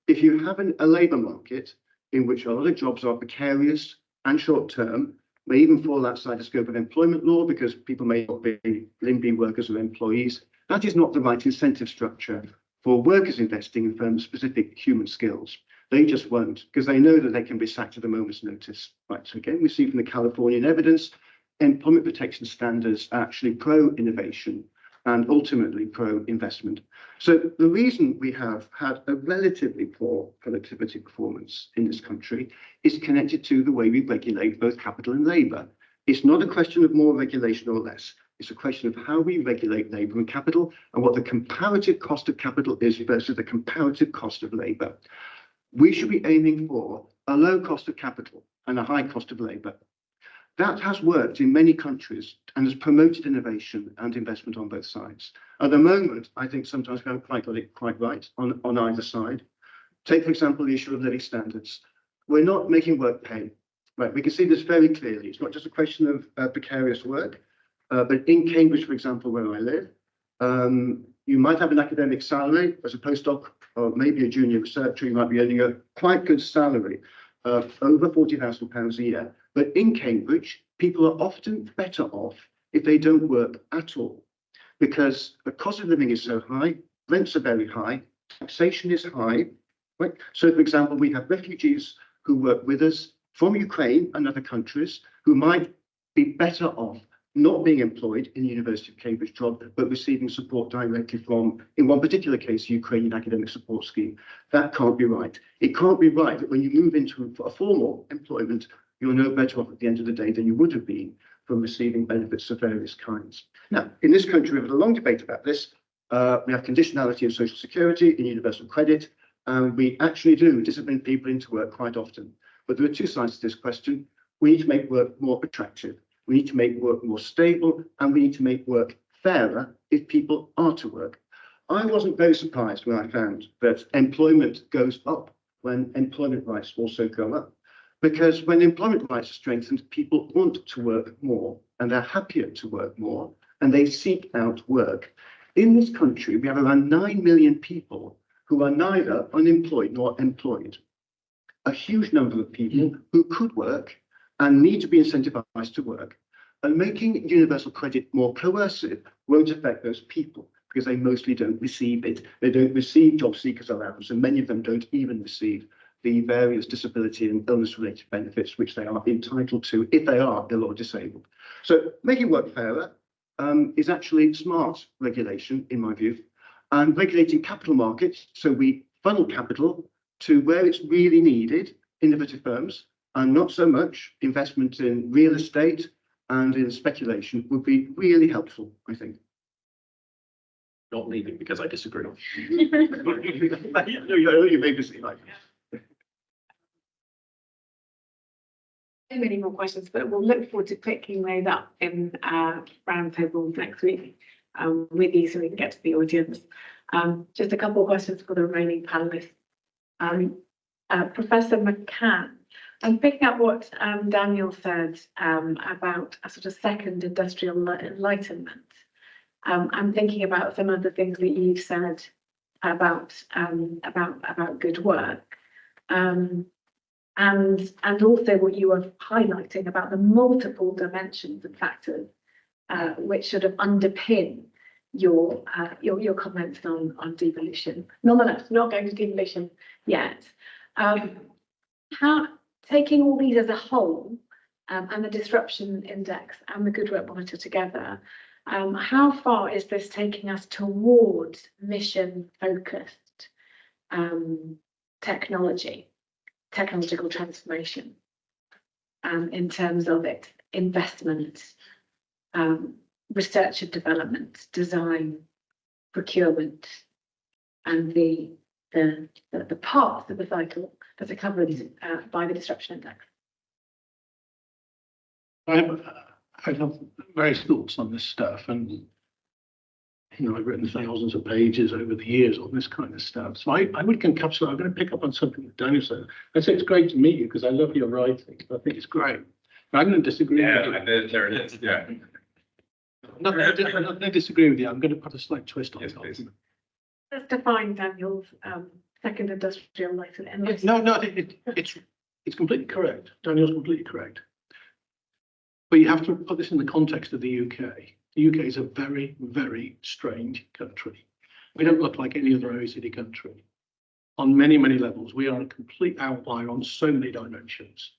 If you have a labour market in which a lot of jobs are precarious and short-term, may even fall outside the scope of employment law because people may not be LIMBY workers or employees, that is not the right incentive structure for workers investing in firm-specific human skills. They just won't, because they know that they can be sacked at a moment's notice. Right, so again, we see from the Californian evidence, employment protection standards are actually pro-innovation and ultimately pro-investment. So the reason we have had a relatively poor productivity performance in this country is connected to the way we regulate both capital and labour. It's not a question of more regulation or less. It's a question of how we regulate labour and capital and what the comparative cost of capital is versus the comparative cost of labour. We should be aiming for a low cost of capital and a high cost of labour. That has worked in many countries and has promoted innovation and investment on both sides. At the moment, I think sometimes we haven't quite got it quite right on either side. Take, for example, the issue of living standards. We're not making work pay. Right, we can see this very clearly. It's not just a question of precarious work. But in Cambridge, for example, where I live, you might have an academic salary as a postdoc or maybe a junior researcher. You might be earning a quite good salary of over £40,000 a year. But in Cambridge, people are often better off if they don't work at all, because the cost of living is so high, rents are very high, taxation is high. Right? So, for example, we have refugees who work with us from Ukraine and other countries who might be better off not being employed in the University of Cambridge job, but receiving support directly from, in one particular case, Ukrainian academic support scheme. That can't be right. It can't be right that when you move into a formal employment, you're no better off at the end of the day than you would have been from receiving benefits of various kinds. Now, in this country, we've had a long debate about this. We have conditionality in social security, in universal credit, and we actually do discipline people into work quite often. But there are two sides to this question. We need to make work more attractive. We need to make work more stable, and we need to make work fairer if people are to work. I wasn't very surprised when I found that employment goes up when employment rights also go up. Because when employment rights are strengthened, people want to work more, and they're happier to work more, and they seek out work. In this country, we have around 9 million people who are neither unemployed nor employed. A huge number of people who could work and need to be incentivized to work. And making universal credit more coercive won't affect those people because they mostly don't receive it. They don't receive job seekers allowance, and many of them don't even receive the various disability and illness-related benefits which they are entitled to if they are ill or disabled. So making work fairer is actually smart regulation, in my view, and regulating capital markets so we funnel capital to where it's really needed, innovative firms, and not so much investment in real estate and in speculation would be really helpful, I think. Not leaving because I disagree. You make me seem like Many more questions, but we'll look forward to picking those up in roundtables next week with you so we can get to the audience. Just a couple of questions for the remaining panelists. Professor McCann, I'm picking up what Daniel said about a sort of second industrial enlightenment. I'm thinking about some of the things that you've said about good work. And also what you were highlighting about the multiple dimensions and factors which sort of underpin your comments on devolution. Nonetheless, not going to devolution yet. How taking all these as a whole and the disruption index and the good work monitor together, how far is this taking us towards mission focused technological transformation in terms of it, investment, research and development, design, procurement, and the parts of the cycle that are covered by the disruption index? I have various thoughts on this stuff, and I've written thousands of pages over the years on this kind of stuff. So I would encapsulate. I'm going to pick up on something that Daniel said. I say it's great to meet you because I love your writing. I think it's great. But I'm going to disagree. Yeah, there it is. Yeah. I'm not going to disagree with you. I'm going to put a slight twist on it. Let's define Daniel's second industrial enlightenment. No, it's completely correct. Daniel's completely correct. But you have to put this in the context of the UK. The UK is a very, very strange country. We don't look like any other OECD country. On many, many levels, we are a complete outlier on so many dimensions.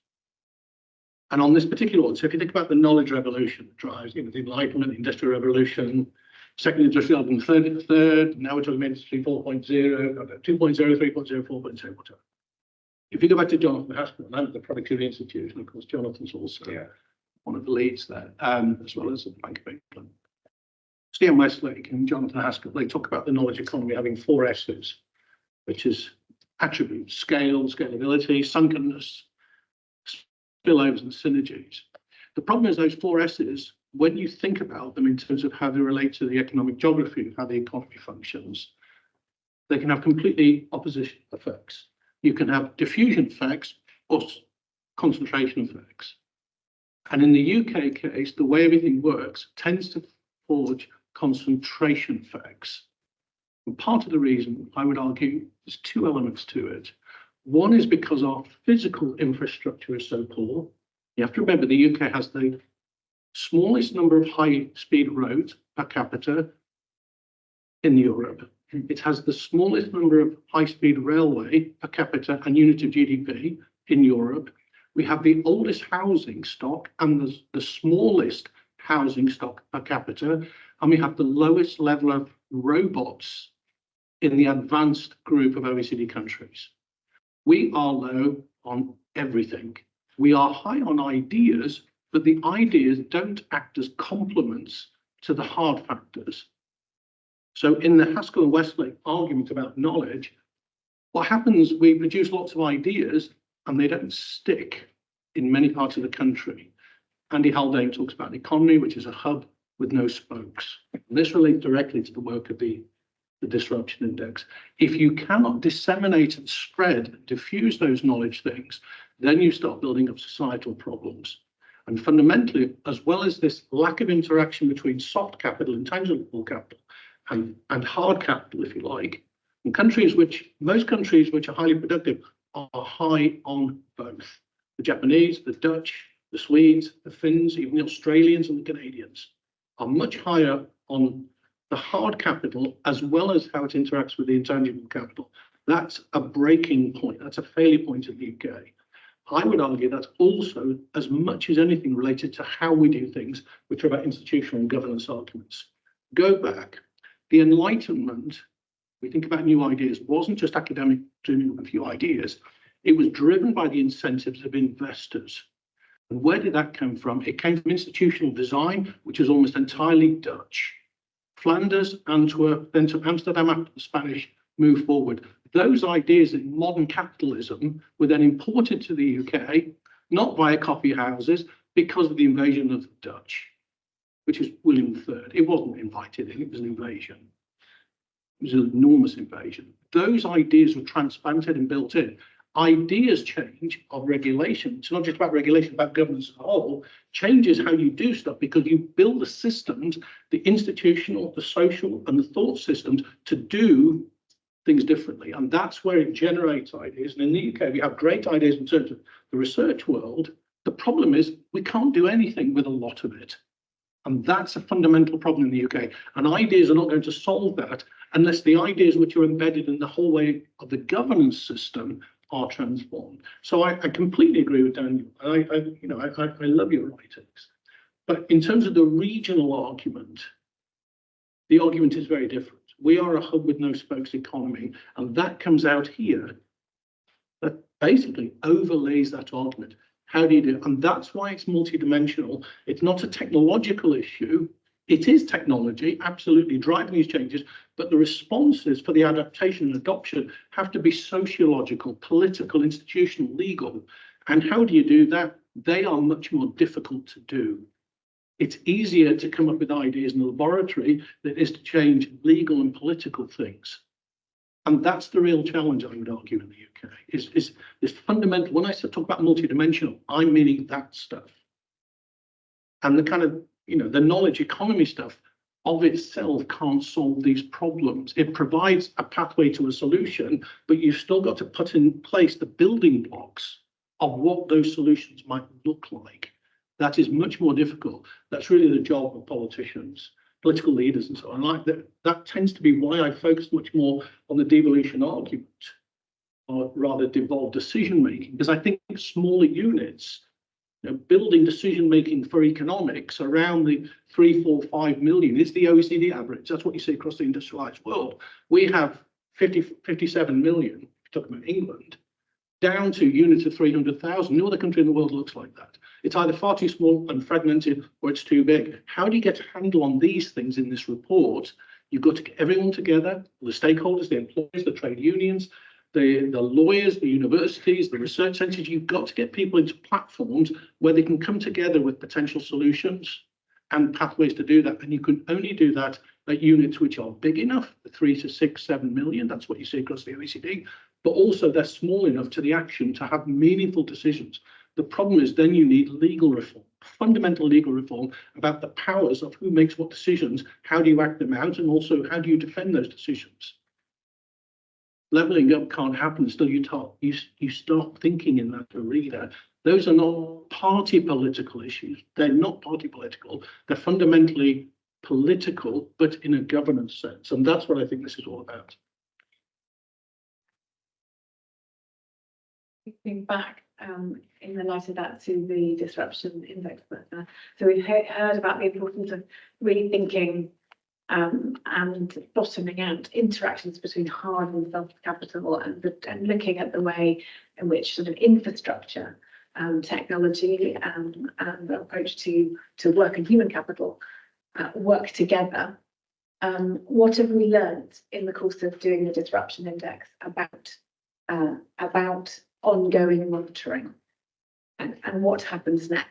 And on this particular one, so if you think about the knowledge revolution that drives, the Enlightenment, the Industrial Revolution, second industrial revolution, third, now we're talking Industry 4.0, 2.0, 3.0, 4.0, whatever. If you go back to Jonathan Haskell, and I'm at the Productivity Institute, and of course, Jonathan's also one of the leads there, as well as the Bank of England. Stian Westlake and Jonathan Haskell, they talk about the knowledge economy having 4 S's, which is attributes, scale, scalability, sunkenness, spillovers and synergies. The problem is those 4 S's, when you think about them in terms of how they relate to the economic geography of how the economy functions, they can have completely opposite effects. You can have diffusion effects or concentration effects. And in the UK case, the way everything works tends to forge concentration effects. And part of the reason, I would argue, there's 2 elements to it. One is because our physical infrastructure is so poor. You have to remember the UK has the smallest number of high-speed roads per capita in Europe. It has the smallest number of high-speed railway per capita and unit of GDP in Europe. We have the oldest housing stock and the smallest housing stock per capita, and we have the lowest level of robots in the advanced group of OECD countries. We are low on everything. We are high on ideas, but the ideas don't act as complements to the hard factors. So in the Haskell and Westlake argument about knowledge, what happens, we produce lots of ideas and they don't stick in many parts of the country. Andy Haldane talks about an economy which is a hub with no spokes. And this relates directly to the work of the disruption index. If you cannot disseminate and spread and diffuse those knowledge things, then you start building up societal problems. And fundamentally, as well as this lack of interaction between soft capital and tangible capital and hard capital, if you like, in most countries which are highly productive are high on both. The Japanese, the Dutch, The Swedes, the Finns, even the Australians and the Canadians are much higher on the hard capital as well as how it interacts with the intangible capital. That's a breaking point. That's a failure point in the UK. I would argue that's also as much as anything related to how we do things, which are about institutional and governance arguments. Go back. The Enlightenment, we think about new ideas, wasn't just academic dreaming of a few ideas. It was driven by the incentives of investors. And where did that come from? It came from institutional design, which is almost entirely Dutch. Flanders, Antwerp, then to Amsterdam after the Spanish move forward. Those ideas in modern capitalism were then imported to the UK, not via coffee houses, because of the invasion of the Dutch, which is William III. It wasn't invited in, it was an invasion. It was an enormous invasion. Those ideas were transplanted and built in. Ideas change of regulation. It's not just about regulation, about governance as a whole. Changes how you do stuff because you build the systems, the institutional, the social, and the thought systems to do things differently. And that's where it generates ideas. And in the UK, we have great ideas in terms of the research world. The problem is we can't do anything with a lot of it. And that's a fundamental problem in the UK. And ideas are not going to solve that unless the ideas which are embedded in the whole way of the governance system are transformed. So I completely agree with Daniel. I love your writings. But in terms of the regional argument, the argument is very different. We are a hub with no spokes economy, and that comes out here that basically overlays that argument. How do you do it? And that's why it's multidimensional. It's not a technological issue. It is technology, absolutely driving these changes, but the responses for the adaptation and adoption have to be sociological, political, institutional, legal. And how do you do that? They are much more difficult to do. It's easier to come up with ideas in the laboratory than it is to change legal and political things. And that's the real challenge, I would argue, in the UK, is this fundamental. When I talk about multidimensional, I'm meaning that stuff. And the kind of, the knowledge economy stuff of itself can't solve these problems. It provides a pathway to a solution, but you've still got to put in place the building blocks of what those solutions might look like. That is much more difficult. That's really the job of politicians, political leaders and so on. Like that tends to be why I focus much more on the devolution argument, or rather devolved decision making, because I think smaller units, building decision making for economics around the 3, 4, 5 million is the OECD average. That's what you see across the industrialized world. We have 57 million, talking about England, down to units of 300,000. No other country in the world looks like that. It's either far too small and fragmented or it's too big. How do you get a handle on these things in this report? You've got to get everyone together, the stakeholders, the employers, the trade unions, the lawyers, the universities, the research centres. You've got to get people into platforms where they can come together with potential solutions and pathways to do that. And you can only do that at units which are big enough, 3 to 6, 7 million. That's what you see across the OECD. But also they're small enough to the action to have meaningful decisions. The problem is then you need legal reform, fundamental legal reform about the powers of who makes what decisions, how do you act them out, and also how do you defend those decisions. Levelling up can't happen until you start thinking in that arena. Those are not party political issues. They're not party political. They're fundamentally political, but in a governance sense. And that's what I think this is all about. Looking back in the light of that to the disruption index. So we've heard about the importance of really thinking and bottoming out interactions between hard and soft capital and looking at the way in which sort of infrastructure, technology and the approach to work and human capital work together. What have we learned in the course of doing the disruption index about ongoing monitoring and what happens next?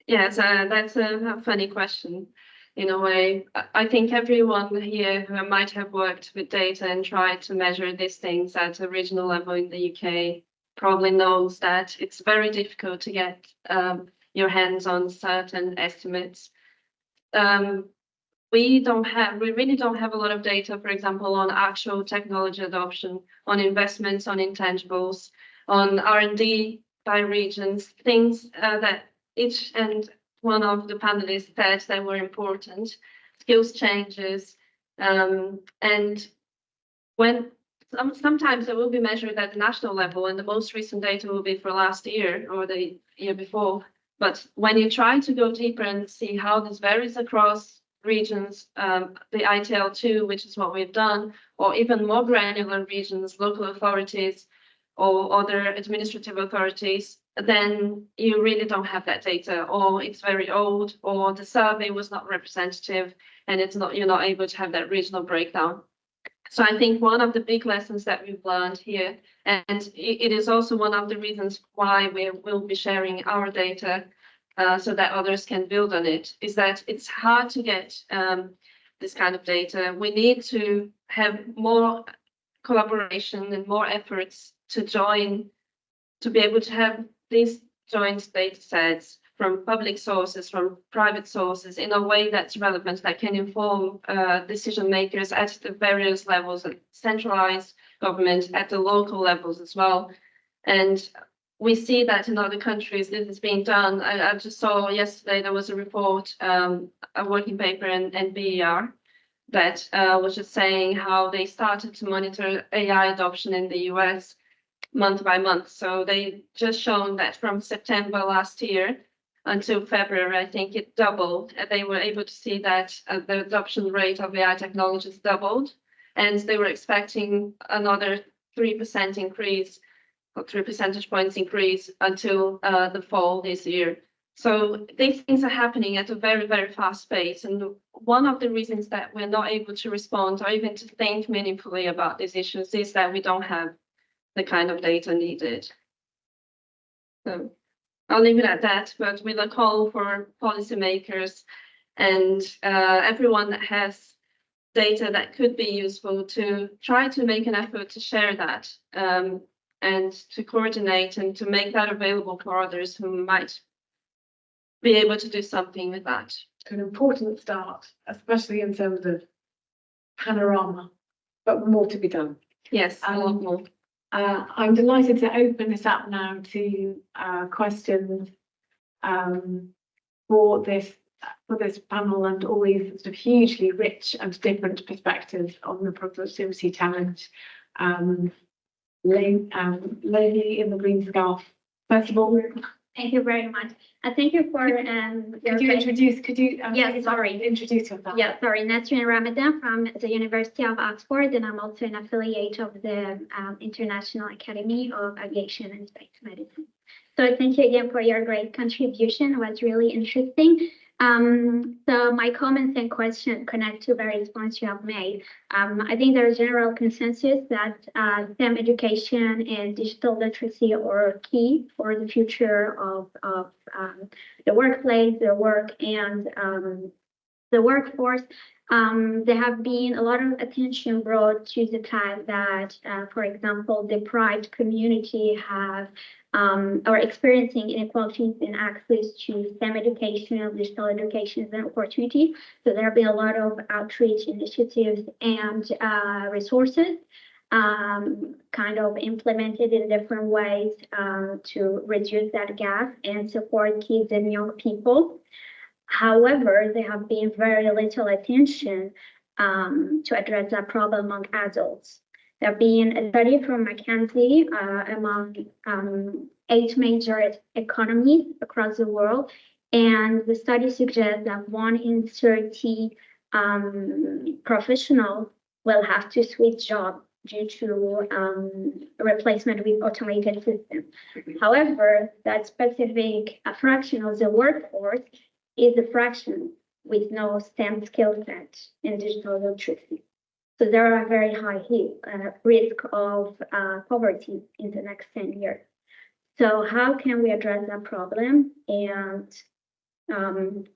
Yes, that's a funny question. In a way, I think everyone here who might have worked with data and tried to measure these things at a regional level in the UK probably knows that it's very difficult to get your hands on certain estimates. We really don't have a lot of data, for example, on actual technology adoption, on investments, on intangibles, on R&D by regions, things that each and one of the panelists said that were important, skills changes, and when sometimes it will be measured at the national level, and the most recent data will be for last year or the year before. But when you try to go deeper and see how this varies across regions, the ITL2, which is what we've done, or even more granular regions, local authorities or other administrative authorities, then you really don't have that data, or it's very old, or the survey was not representative, and you're not able to have that regional breakdown. So I think one of the big lessons that we've learned here, and it is also one of the reasons why we will be sharing our data so that others can build on it, is that it's hard to get this kind of data. We need to have more collaboration and more efforts to join, to be able to have these joint data sets from public sources, from private sources, in a way that's relevant, that can inform decision makers at the various levels, at centralized government, at the local levels as well. And we see that in other countries this is being done. I just saw yesterday there was a report, a working paper in BER that was just saying how they started to monitor AI adoption in the US month by month. So they just shown that from September last year until February, I think it doubled. They were able to see that the adoption rate of AI technologies doubled, and they were expecting another 3% increase, or 3 percentage points increase until the fall this year. So these things are happening at a very, very fast pace. And one of the reasons that we're not able to respond or even to think meaningfully about these issues is that we don't have the kind of data needed. So I'll leave it at that, but with a call for policymakers and everyone that has data that could be useful to try to make an effort to share that and to coordinate and to make that available for others who might be able to do something with that. An important start, especially in terms of panorama, but more to be done. Yes, a lot more. I'm delighted to open this up now to questions for this panel and all these sort of hugely rich and different perspectives on the productivity challenge. Lady in the green scarf. First of all, thank you very much. Thank you for could you introduce yourself? Yeah, sorry, Nasrin Ramadan from the University of Oxford, and I'm also an affiliate of the International Academy of Aviation and Space Medicine. So thank you again for your great contribution. It was really interesting. So my comments and questions connect to various points you have made. I think there is general consensus that STEM education and digital literacy are key for the future of the workplace, the work, and the workforce. There have been a lot of attention brought to the fact that, for example, deprived community have are experiencing inequalities in access to STEM education, digital education, and opportunity. So there have been a lot of outreach initiatives and resources kind of implemented in different ways to reduce that gap and support kids and young people. However, there have been very little attention to address that problem among adults. There have been a study from McKinsey among 8 major economies across the world, and the study suggests that 1 in 30 professionals will have to switch jobs due to replacement with automated systems. However, that specific fraction of the workforce is a fraction with no STEM skill set in digital literacy. So there are very high risk of poverty in the next 10 years. So how can we address that problem, and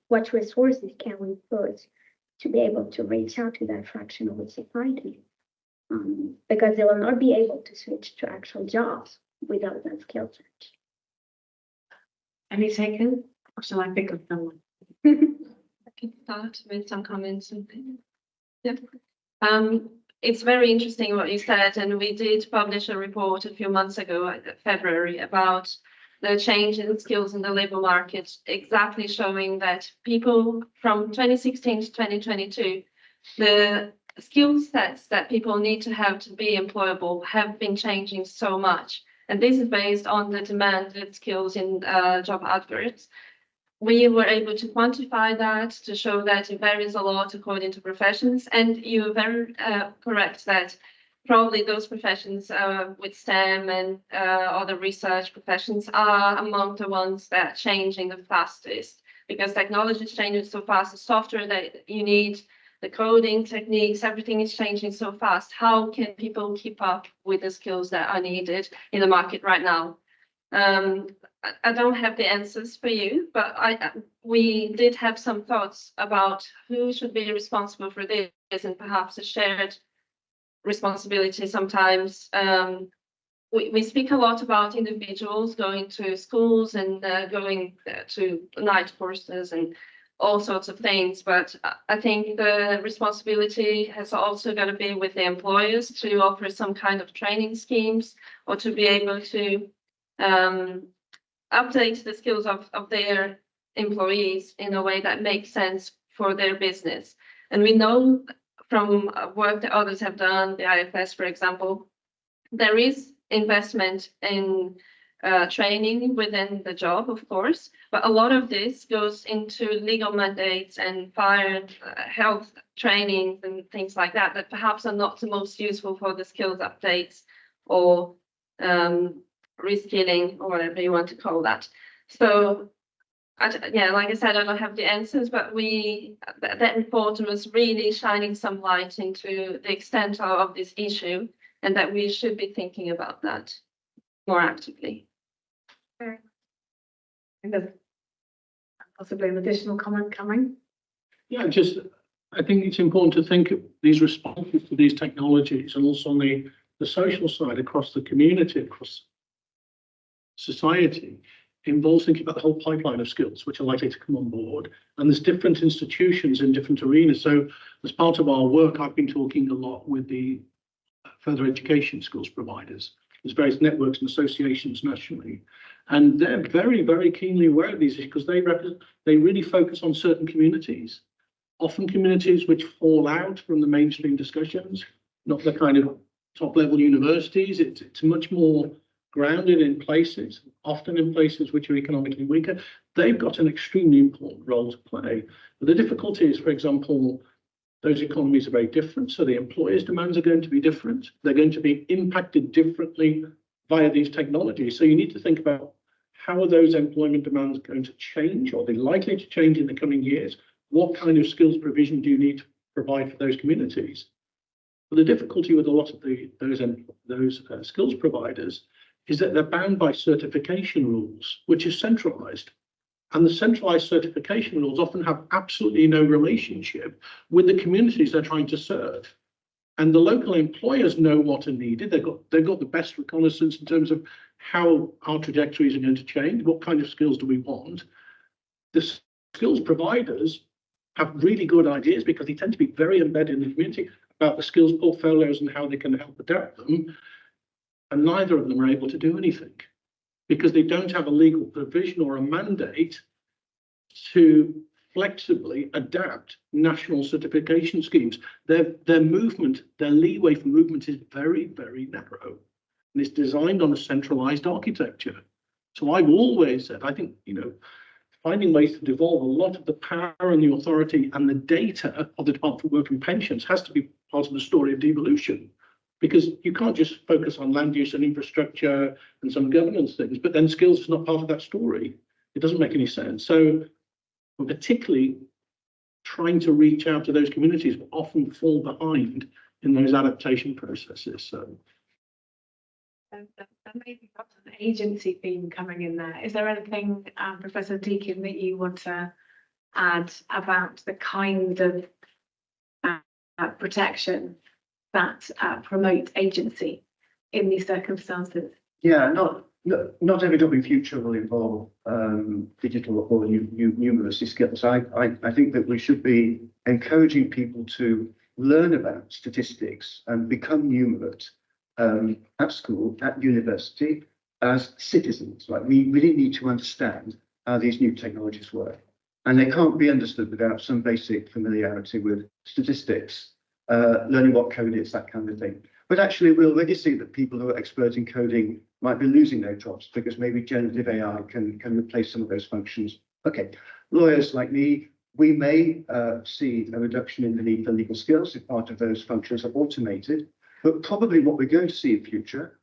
what resources can we put to be able to reach out to that fraction of the society? Because they will not be able to switch to actual jobs without that skill set. Any takers, or shall I pick up someone? I can start with some comments and things. Yep. it's very interesting what you said, and we did publish a report a few months ago, February, about the change in skills in the labour market, exactly showing that people from 2016 to 2022, the skill sets that people need to have to be employable have been changing so much. And this is based on the demanded skills in job adverts. We were able to quantify that to show that it varies a lot according to professions. And you're very correct that probably those professions with STEM and other research professions are among the ones that are changing the fastest, because technology is changing so fast. The software that you need, the coding techniques, everything is changing so fast. How can people keep up with the skills that are needed in the market right now? I don't have the answers for you, but we did have some thoughts about who should be responsible for this, and perhaps a shared responsibility sometimes. We speak a lot about individuals going to schools and going to night courses and all sorts of things, but I think the responsibility has also got to be with the employers to offer some kind of training schemes, or to be able to update the skills of their employees in a way that makes sense for their business. And we know from work that others have done, the IFS, for example, there is investment in training within the job, of course, but a lot of this goes into legal mandates and fire health training and things like that, that perhaps are not the most useful for the skills updates or reskilling, or whatever you want to call that. So yeah, like I said, I don't have the answers, but that report was really shining some light into the extent of this issue, and that we should be thinking about that more actively. And there's possibly an additional comment coming. Yeah, I think it's important to think of these responses to these technologies, and also on the social side across the community, across society, involves thinking about the whole pipeline of skills which are likely to come on board. And there's different institutions in different arenas. So as part of our work, I've been talking a lot with the further education skills providers. There's various networks and associations nationally, and they're very, very keenly aware of these issues, because they really focus on certain communities, often communities which fall out from the mainstream discussions, not the kind of top level universities. It's much more grounded in places, often in places which are economically weaker. They've got an extremely important role to play. But the difficulty is, for example, those economies are very different, so the employers' demands are going to be different. They're going to be impacted differently via these technologies. So you need to think about, how are those employment demands going to change? Are they likely to change in the coming years? What kind of skills provision do you need to provide for those communities? But the difficulty with a lot of those skills providers is that they're bound by certification rules, which is centralized. And the centralized certification rules often have absolutely no relationship with the communities they're trying to serve. And the local employers know what are needed. They've got the best reconnaissance in terms of how our trajectories are going to change. What kind of skills do we want? The skills providers have really good ideas, because they tend to be very embedded in the community about the skills portfolios and how they can help adapt them. And neither of them are able to do anything, because they don't have a legal provision or a mandate to flexibly adapt national certification schemes. Their movement, their leeway for movement is very, very narrow, and it's designed on a centralized architecture. So I've always said, I think, finding ways to devolve a lot of the power and the authority and the data of the Department for Work and Pensions has to be part of the story of devolution. Because you can't just focus on land use and infrastructure and some governance things, but then skills is not part of that story. It doesn't make any sense. So particularly trying to reach out to those communities will often fall behind in those adaptation processes. So There may be an agency theme coming in there. Is there anything, Professor Deakin, that you want to add about the kind of protection that promote agency in these circumstances? Yeah, not every W future will involve digital or numeracy skills. I think that we should be encouraging people to learn about statistics and become numerate at school, at university, as citizens. Like we really need to understand how these new technologies work. And they can't be understood without some basic familiarity with statistics, learning what code is, that kind of thing. But actually, we already see that people who are experts in coding might be losing their jobs because maybe generative AI can replace some of those functions. Okay, lawyers like me, we may see a reduction in the need for legal skills if part of those functions are automated. But probably what we're going to see in future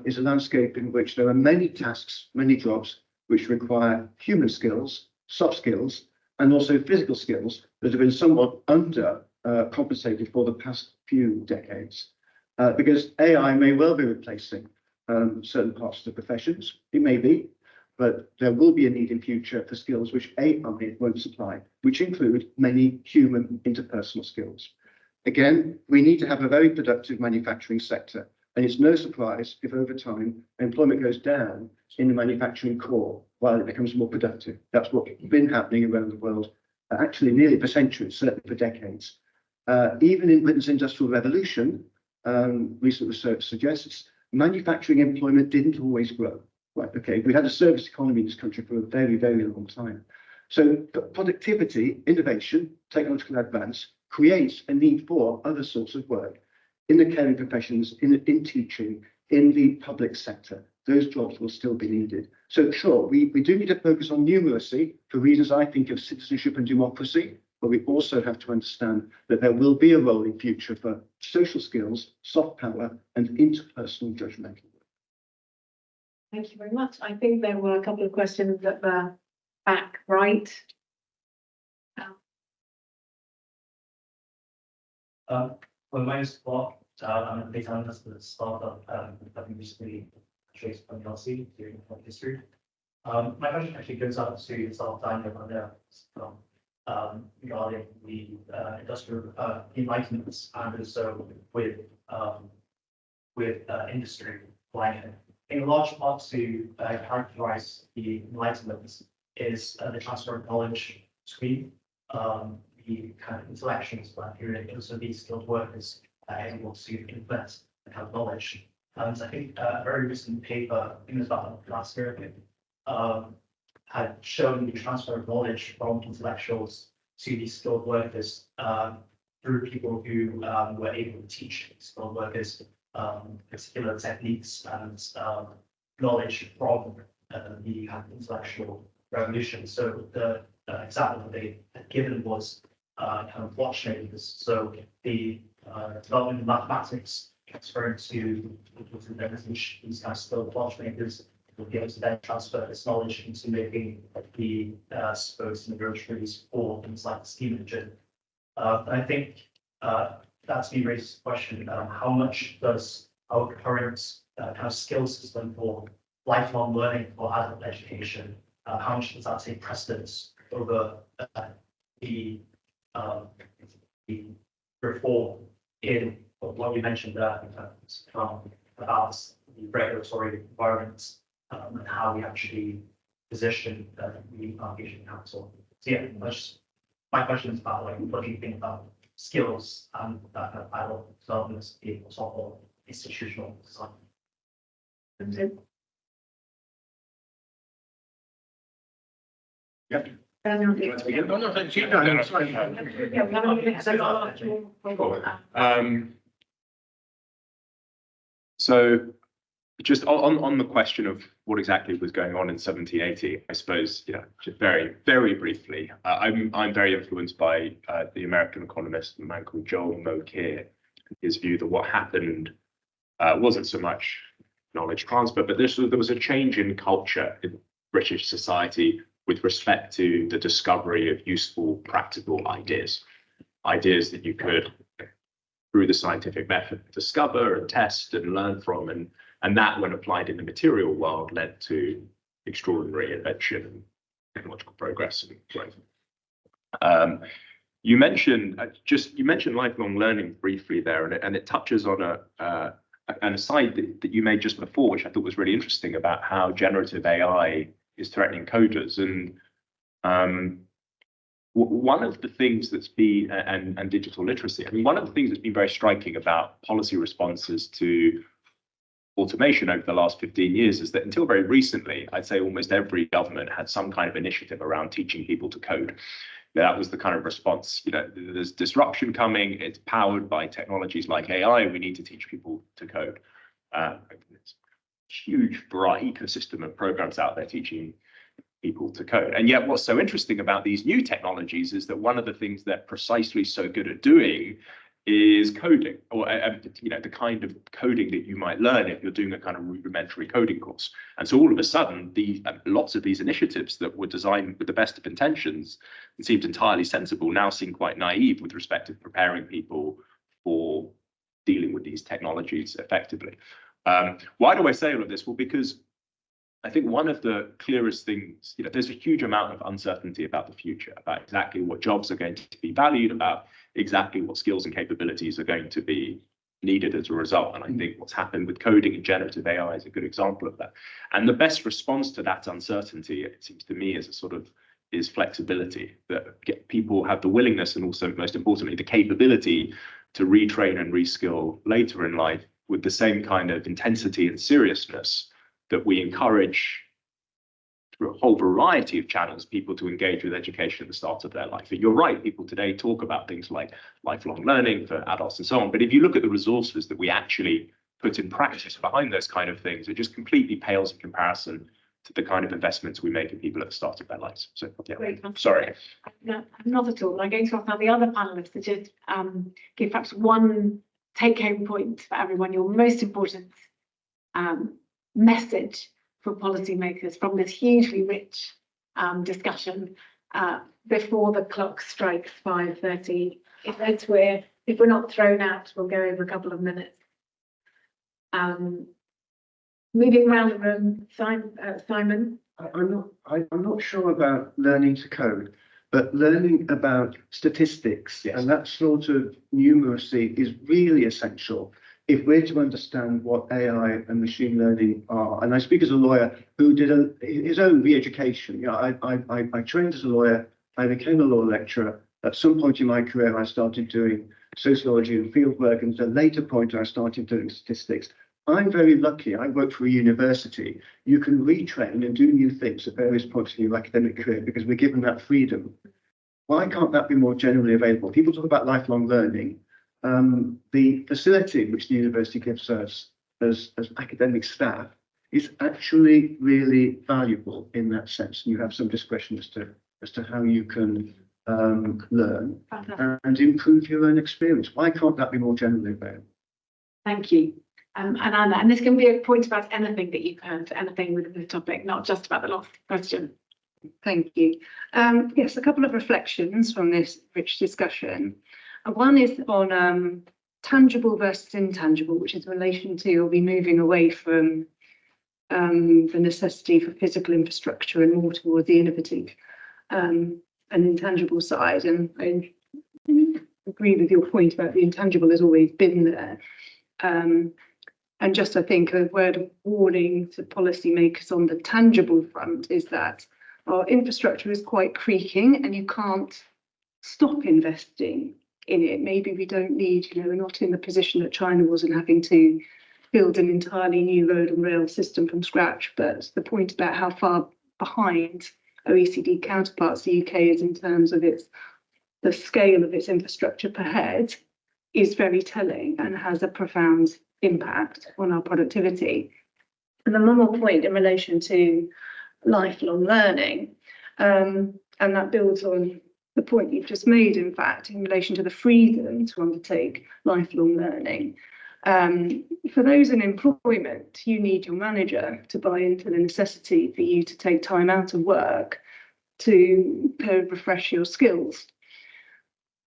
is a landscape in which there are many tasks, many jobs which require human skills, soft skills, and also physical skills that have been somewhat under compensated for the past few decades. Because AI may well be replacing certain parts of the professions. It may be, but there will be a need in future for skills which AI won't supply, which include many human interpersonal skills. Again, we need to have a very productive manufacturing sector. And it's no surprise if over time employment goes down in the manufacturing core while it becomes more productive. That's what's been happening around the world, actually nearly for centuries, certainly for decades. Even in Britain's Industrial Revolution, recent research suggests manufacturing employment didn't always grow. Right, okay, we had a service economy in this country for a very, very long time. So productivity, innovation, technological advance creates a need for other sorts of work in the caring professions, in teaching, in the public sector. Those jobs will still be needed. So sure, we do need to focus on numeracy for reasons I think of citizenship and democracy, but we also have to understand that there will be a role in future for social skills, soft power, and interpersonal judgmental work. Thank you very much. I think there were a couple of questions at the back right. Well, my name is Clark. I'm a data analyst at a startup that we recently traced from LC during history. My question actually goes out to yourself, Daniel, regarding the industrial enlightenments and also with industry planning. In large part to characterize the enlightenments is the transfer of knowledge between the kind of intellectuals that period, also these skilled workers able to influence the kind of knowledge. And I think a very recent paper, I think it was about last year, had shown the transfer of knowledge from intellectuals to these skilled workers through people who were able to teach skilled workers particular techniques and knowledge from the kind of intellectual revolution. So the example that they had given was kind of watchmakers. So the development of mathematics transferring to these kind of skilled watchmakers will be able to then transfer this knowledge into making the spokes and the groceries for things like the steam engine. And I think that's me raises the question, how much does our current kind of skill system for lifelong learning for adult education, how much does that take precedence over the reform in what we mentioned there in terms about the regulatory environment and how we actually position the Foundation Council. So yeah, my question is about like what do you think about skills and that kind of adult development being sort of institutional design? Yeah. Daniel, No, no, thank you. No, no, sorry. yeah, we haven't even had a lot more. So just on the question of what exactly was going on in 1780, I suppose, just very, very briefly, I'm very influenced by the American economist, a man called Joel Mokyr, his view that what happened wasn't so much knowledge transfer, but there was a change in culture in British society with respect to the discovery of useful, practical ideas that you could, through the scientific method, discover and test and learn from. And that, when applied in the material world, led to extraordinary invention and technological progress and growth. You mentioned lifelong learning briefly there, and it touches on an aside that you made just before, which I thought was really interesting, about how generative AI is threatening coders. And one of the things that's been, and digital literacy, I mean, one of the things that's been very striking about policy responses to automation over the last 15 years is that until very recently, I'd say almost every government had some kind of initiative around teaching people to code. That was the kind of response, you know, there's disruption coming, it's powered by technologies like AI, we need to teach people to code. It's a huge, bright ecosystem of programs out there teaching people to code. And yet what's so interesting about these new technologies is that one of the things they're precisely so good at doing is coding, or you know, the kind of coding that you might learn if you're doing a kind of rudimentary coding course. And so all of a sudden, lots of these initiatives that were designed with the best of intentions and seemed entirely sensible now seem quite naive with respect to preparing people for dealing with these technologies effectively. Why do I say all of this? Well, because I think one of the clearest things, you know, there's a huge amount of uncertainty about the future, about exactly what jobs are going to be valued, about exactly what skills and capabilities are going to be needed as a result. And I think what's happened with coding and generative AI is a good example of that. And the best response to that uncertainty, it seems to me, is flexibility, that people have the willingness and also, most importantly, the capability to retrain and reskill later in life with the same kind of intensity and seriousness that we encourage through a whole variety of channels people to engage with education at the start of their life. And you're right, people today talk about things like lifelong learning for adults and so on. But if you look at the resources that we actually put in practice behind those kind of things, it just completely pales in comparison to the kind of investments we make in people at the start of their lives. So, yeah, Great. sorry. No, not at all. I'm going to ask now the other panelists to just give perhaps one take-home point for everyone, your most important message for policymakers from this hugely rich discussion before the clock strikes 5:30. If we're not thrown out, we'll go over a couple of minutes. Moving around the room, Simon. I'm not sure about learning to code, but learning about statistics and that sort of numeracy is really essential if we're to understand what AI and machine learning are. And I speak as a lawyer who did his own re-education. You know, I trained as a lawyer, I became a law lecturer. At some point in my career, I started doing sociology and fieldwork, and at a later point, I started doing statistics. I'm very lucky. I work for a university. You can retrain and do new things at various points in your academic career because we're given that freedom. Why can't that be more generally available? People talk about lifelong learning. The facility which the university gives us as academic staff is actually really valuable in that sense. And you have some discretion as to how you can learn and improve your own experience. Why can't that be more generally available? Thank you. And Anna, and this can be a point about anything that you've heard, anything within the topic, not just about the last question. Thank you. Yes, a couple of reflections from this rich discussion. One is on tangible versus intangible, which is in relation to, are we moving away from the necessity for physical infrastructure and more towards the innovative and intangible side. And I agree with your point about the intangible has always been there. And just, I think, a word of warning to policymakers on the tangible front is that our infrastructure is quite creaking and you can't stop investing in it. Maybe we don't need, we're not in the position that China was in having to build an entirely new road and rail system from scratch. But the point about how far behind OECD counterparts the UK is in terms of the scale of its infrastructure per head is very telling and has a profound impact on our productivity. And then one more point in relation to lifelong learning, and that builds on the point you've just made, in fact, in relation to the freedom to undertake lifelong learning. For those in employment, you need your manager to buy into the necessity for you to take time out of work to refresh your skills.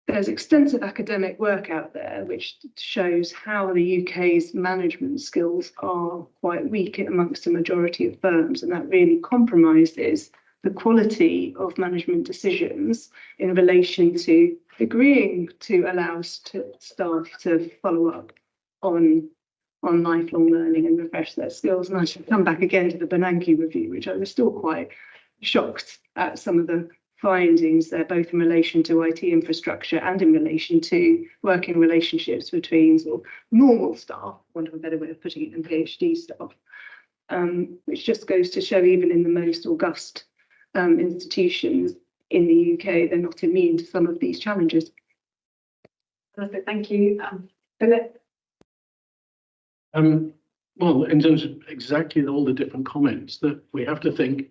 There's extensive academic work out there which shows how the UK's management skills are quite weak amongst the majority of firms, and that really compromises the quality of management decisions in relation to agreeing to allow staff to follow up on lifelong learning and refresh their skills. And I should come back again to the Bernanke review, which I was still quite shocked at some of the findings there, both in relation to IT infrastructure and in relation to working relationships between sort of normal staff, want of a better way of putting it, and PhD staff, which just goes to show even in the most august institutions in the UK, they're not immune to some of these challenges. Perfect, thank you. Philip? Well, in terms of exactly all the different comments, that we have to think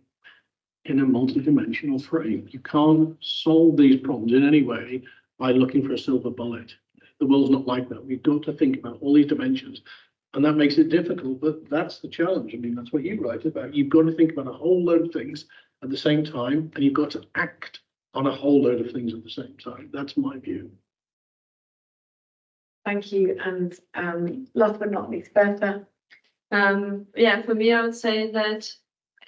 in a multi-dimensional frame. You can't solve these problems in any way by looking for a silver bullet. The world's not like that. We've got to think about all these dimensions, and that makes it difficult, but that's the challenge. I mean, that's what you write about. You've got to think about a whole load of things at the same time, and you've got to act on a whole load of things at the same time. That's my view. Thank you. And last but not least, Bertha. Yeah, for me, I would say that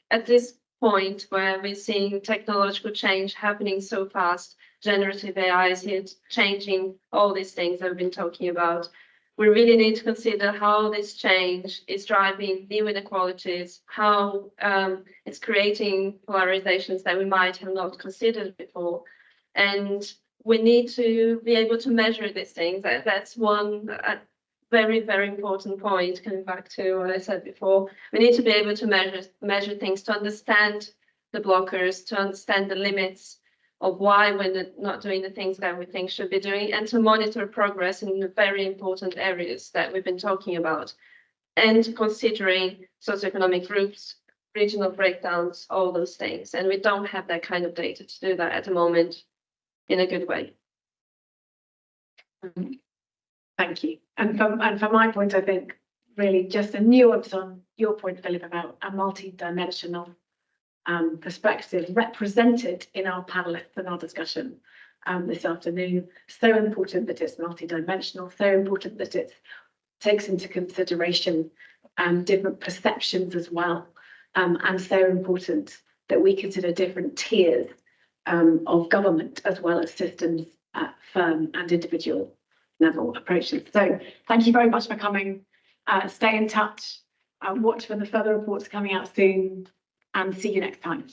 at this point where we're seeing technological change happening so fast, generative AI is here changing all these things that we've been talking about. We really need to consider how this change is driving new inequalities, how it's creating polarizations that we might have not considered before. And we need to be able to measure these things. That's one very, very important point, coming back to what I said before. We need to be able to measure things, to understand the blockers, to understand the limits of why we're not doing the things that we think should be doing, and to monitor progress in the very important areas that we've been talking about, and considering socioeconomic groups, regional breakdowns, all those things. And we don't have that kind of data to do that at the moment in a good way. Thank you. And from my point, I think really just a nuance on your point, Philip, about a multi-dimensional perspective represented in our panelists and our discussion this afternoon. So important that it's multi-dimensional, so important that it takes into consideration different perceptions as well, and so important that we consider different tiers of government as well as systems at firm and individual level approaches. So thank you very much for coming. Stay in touch, watch for the further reports coming out soon, and see you next time.